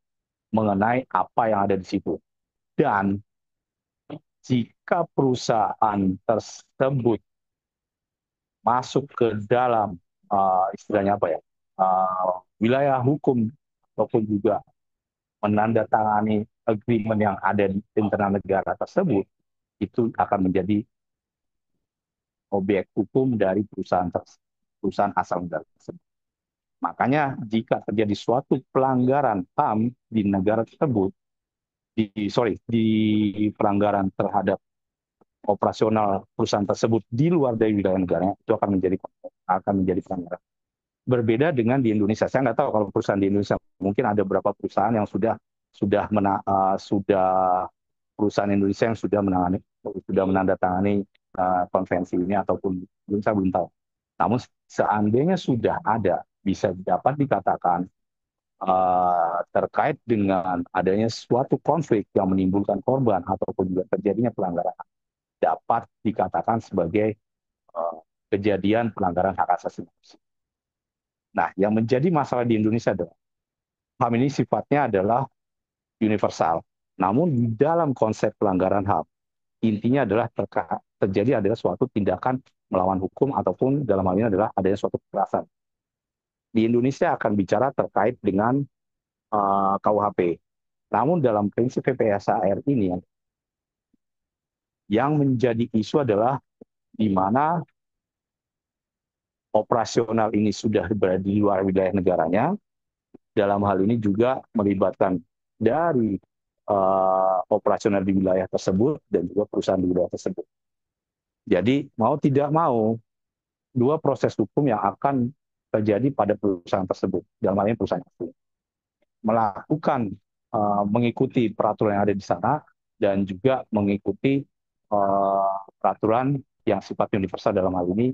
mengenai apa yang ada di situ. Dan jika perusahaan tersebut masuk ke dalam istilahnya apa ya, wilayah hukum ataupun juga menandatangani agreement yang ada di internal negara tersebut, itu akan menjadi objek hukum dari perusahaan asal negara tersebut. Makanya jika terjadi suatu pelanggaran HAM di negara tersebut, di pelanggaran terhadap operasional perusahaan tersebut di luar dari wilayah negaranya, itu akan menjadi pelanggaran. Berbeda dengan di Indonesia, saya nggak tahu kalau perusahaan di Indonesia, mungkin ada beberapa perusahaan yang sudah perusahaan Indonesia yang sudah menandatangani konvensi ini ataupun saya belum tahu. Namun seandainya sudah ada, bisa dapat dikatakan terkait dengan adanya suatu konflik yang menimbulkan korban ataupun juga terjadinya pelanggaran, dapat dikatakan sebagai kejadian pelanggaran hak asasi manusia. Nah, yang menjadi masalah di Indonesia adalah HAM ini sifatnya adalah universal. Namun di dalam konsep pelanggaran HAM, intinya adalah terjadi adalah suatu tindakan melawan hukum ataupun dalam hal ini adalah adanya suatu kekerasan. Di Indonesia akan bicara terkait dengan KUHP. Namun dalam prinsip PPSAR ini yang menjadi isu adalah di mana operasional ini sudah berada di luar wilayah negaranya. Dalam hal ini juga melibatkan dari operasional di wilayah tersebut dan juga perusahaan di wilayah tersebut. Jadi mau tidak mau, dua proses hukum yang akan terjadi pada perusahaan tersebut, dalam hal ini perusahaan asing, melakukan mengikuti peraturan yang ada di sana dan juga mengikuti peraturan yang sifat universal dalam hal ini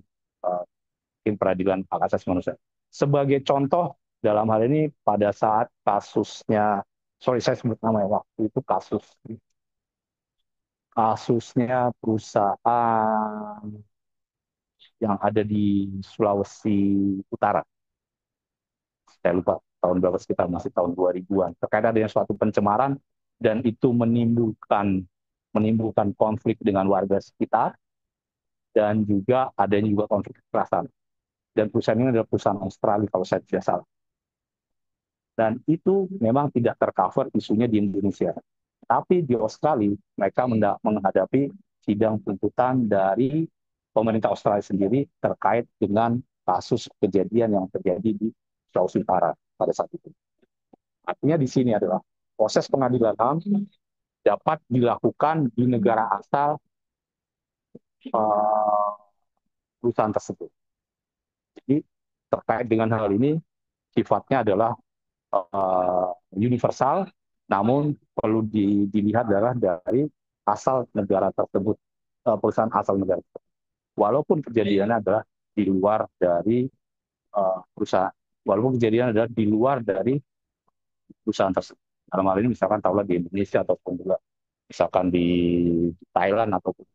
peradilan hak asasi manusia. Sebagai contoh dalam hal ini pada saat kasusnya, sorry saya sebut nama ya, waktu itu kasusnya perusahaan yang ada di Sulawesi Utara. Saya lupa tahun berapa, sekitar masih tahun 2000-an. Terkait adanya suatu pencemaran dan itu menimbulkan konflik dengan warga sekitar dan juga adanya juga konflik kekerasan. Dan perusahaan ini adalah perusahaan Australia kalau saya tidak salah. Dan itu memang tidak tercover isunya di Indonesia. Tapi di Australia mereka menghadapi sidang tuntutan dari pemerintah Australia sendiri terkait dengan kasus kejadian yang terjadi di Sulawesi Utara pada saat itu. Artinya di sini adalah proses pengadilan HAM dapat dilakukan di negara asal uh, perusahaan tersebut. Jadi terkait dengan hal ini sifatnya adalah universal, namun perlu dilihat adalah dari asal negara tersebut, perusahaan asal negara tersebut. Walaupun kejadiannya adalah di luar dari perusahaan, walaupun kejadian adalah di luar dari perusahaan tersebut. Dalam hal ini misalkan tahulah di Indonesia ataupun juga misalkan di Thailand ataupun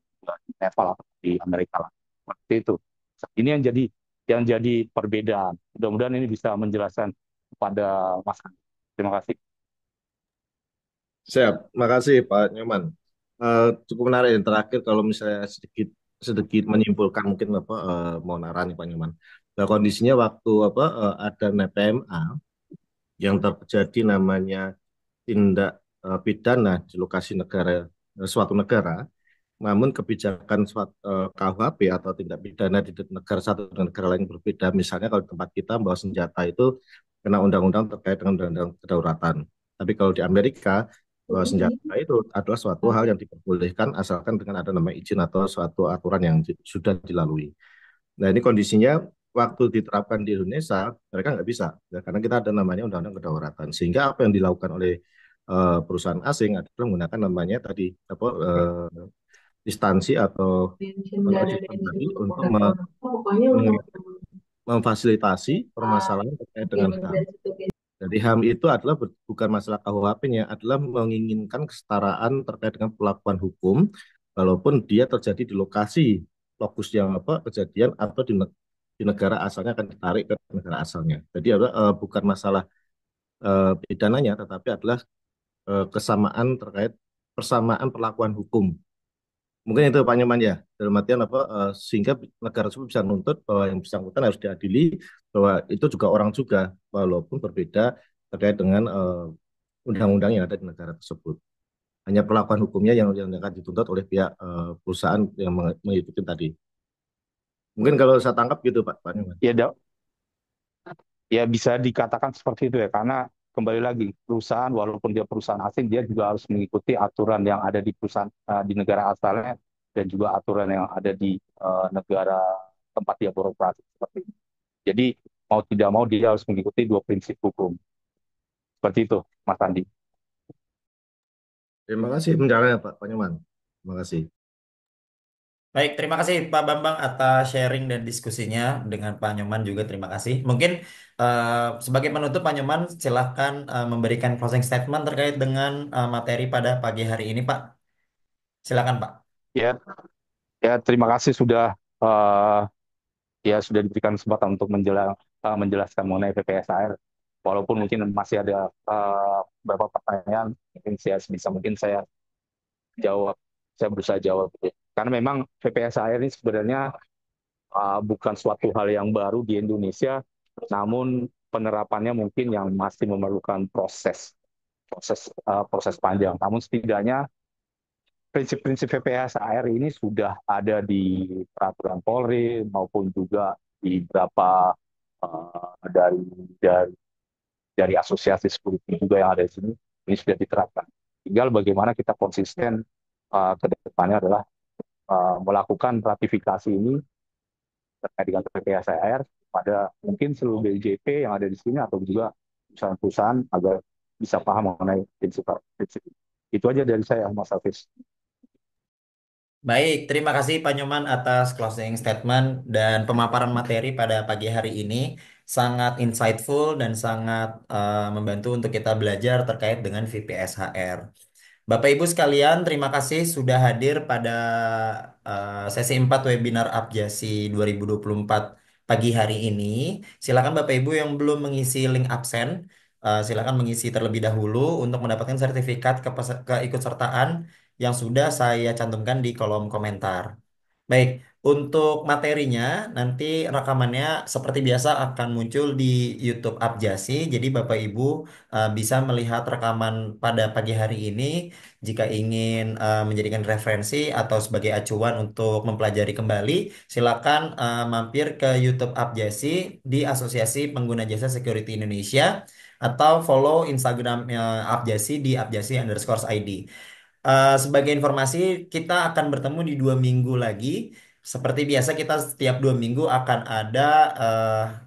di Nepal atau di Amerika lah. Seperti itu. Ini yang jadi perbedaan. Mudah-mudahan ini bisa menjelaskan kepada Mas. Terima kasih. Siap, makasih Pak Nyoman. Cukup menarik yang terakhir kalau misalnya sedikit sedikit menyimpulkan mungkin apa mau narah nih Pak Nyoman. Nah, kondisinya waktu apa ada PMA yang terjadi namanya tindak pidana di lokasi negara suatu negara, namun kebijakan KUHP atau tindak pidana di negara satu dengan negara lain berbeda. Misalnya kalau di tempat kita bahwa senjata itu kena undang-undang terkait dengan undang-undang kedaulatan. Tapi kalau di Amerika bahwa senjata itu adalah suatu hal yang diperbolehkan asalkan dengan ada nama izin atau suatu aturan yang sudah dilalui. Nah ini kondisinya waktu diterapkan di Indonesia mereka nggak bisa ya, karena kita ada namanya undang-undang kedaulatan. Sehingga apa yang dilakukan oleh perusahaan asing adalah menggunakan namanya tadi apa instansi atau sistem tadi untuk memfasilitasi permasalahan terkait dengan HAM. Jadi HAM itu adalah bukan masalah KUHP-nya, adalah menginginkan kesetaraan terkait dengan perlakuan hukum, walaupun dia terjadi di lokasi lokus yang apa kejadian atau di negara asalnya akan ditarik ke negara asalnya. Jadi adalah bukan masalah pidananya, tetapi adalah kesamaan terkait persamaan perlakuan hukum. Mungkin itu Pak Nyoman ya, dalam artian apa, sehingga negara tersebut bisa menuntut bahwa yang bersangkutan harus diadili, bahwa itu juga orang juga, walaupun berbeda terkait dengan undang-undang yang ada di negara tersebut. Hanya perlakuan hukumnya yang akan dituntut oleh pihak perusahaan yang mengikuti tadi. Mungkin kalau saya tangkap gitu Pak Nyoman. Ya, ya bisa dikatakan seperti itu ya, karena kembali lagi perusahaan walaupun dia perusahaan asing dia juga harus mengikuti aturan yang ada di perusahaan di negara asalnya dan juga aturan yang ada di negara tempat dia beroperasi seperti itu. Jadi mau tidak mau dia harus mengikuti dua prinsip hukum. Seperti itu, Mas Andi. Terima kasih penjelasannya Pak Nyoman. Terima kasih. Baik, terima kasih Pak Bambang atas sharing dan diskusinya dengan Pak Nyoman juga terima kasih. Mungkin sebagai penutup Pak Nyoman silahkan memberikan closing statement terkait dengan materi pada pagi hari ini Pak. Silakan Pak. Ya, ya terima kasih sudah sudah diberikan kesempatan untuk menjelaskan mengenai PPSAR. Walaupun mungkin masih ada beberapa pertanyaan, mungkin saya jawab, saya berusaha jawab. Karena memang PPSAR ini sebenarnya bukan suatu hal yang baru di Indonesia, namun penerapannya mungkin yang masih memerlukan proses panjang. Namun setidaknya prinsip-prinsip PPSAR ini sudah ada di peraturan Polri maupun juga di beberapa dari dari dari asosiasi security juga yang ada di sini, ini sudah diterapkan. Tinggal bagaimana kita konsisten ke depannya adalah melakukan ratifikasi ini terkait dengan PPSAR pada mungkin seluruh BJP yang ada di sini atau juga perusahaan-perusahaan agar bisa paham mengenai prinsip. Itu aja dari saya, Mas Hafiz. Baik, terima kasih Pak Nyoman atas closing statement dan pemaparan materi pada pagi hari ini. Sangat insightful dan sangat membantu untuk kita belajar terkait dengan VPSHR. Bapak Ibu sekalian, terima kasih sudah hadir pada sesi 4 webinar Apjasi 2024 pagi hari ini. Silakan Bapak Ibu yang belum mengisi link absen, silakan mengisi terlebih dahulu untuk mendapatkan sertifikat keikutsertaan yang sudah saya cantumkan di kolom komentar. Baik, untuk materinya nanti rekamannya seperti biasa akan muncul di YouTube Abjasi. Jadi Bapak Ibu bisa melihat rekaman pada pagi hari ini jika ingin menjadikan referensi atau sebagai acuan untuk mempelajari kembali, silakan mampir ke YouTube Abjasi di Asosiasi Pengguna Jasa Security Indonesia atau follow Instagram Abjasi di abjasi_id. Sebagai informasi, kita akan bertemu di 2 minggu lagi. Seperti biasa, kita setiap 2 minggu akan ada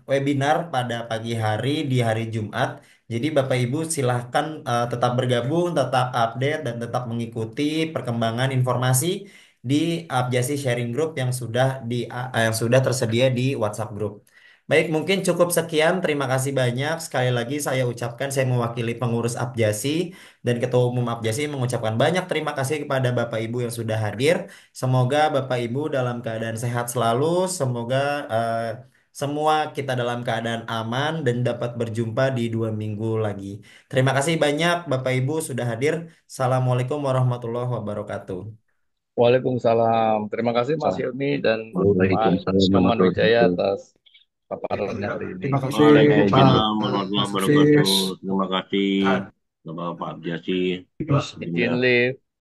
webinar pada pagi hari di hari Jumat. Jadi Bapak Ibu silahkan tetap bergabung, tetap update, dan tetap mengikuti perkembangan informasi di Abjasi Sharing Group yang sudah tersedia di WhatsApp Group. Baik, mungkin cukup sekian. Terima kasih banyak. Sekali lagi saya ucapkan saya mewakili pengurus Abjasi dan Ketua Umum Apjasi mengucapkan banyak terima kasih kepada Bapak Ibu yang sudah hadir. Semoga Bapak Ibu dalam keadaan sehat selalu. Semoga semua kita dalam keadaan aman dan dapat berjumpa di 2 minggu lagi. Terima kasih banyak Bapak Ibu sudah hadir. Assalamualaikum warahmatullahi wabarakatuh. Waalaikumsalam. Terima kasih Mas Hilmi dan Mas Waalaikumsalam Nyoman warahmatullahi Wijaya wabarakatuh. atas paparannya hari ini. Terima kasih Pak Waalaikumsalam warahmatullahi Mas wabarakatuh. Hafiz. Terima kasih Bapak Abjasi. Izin live.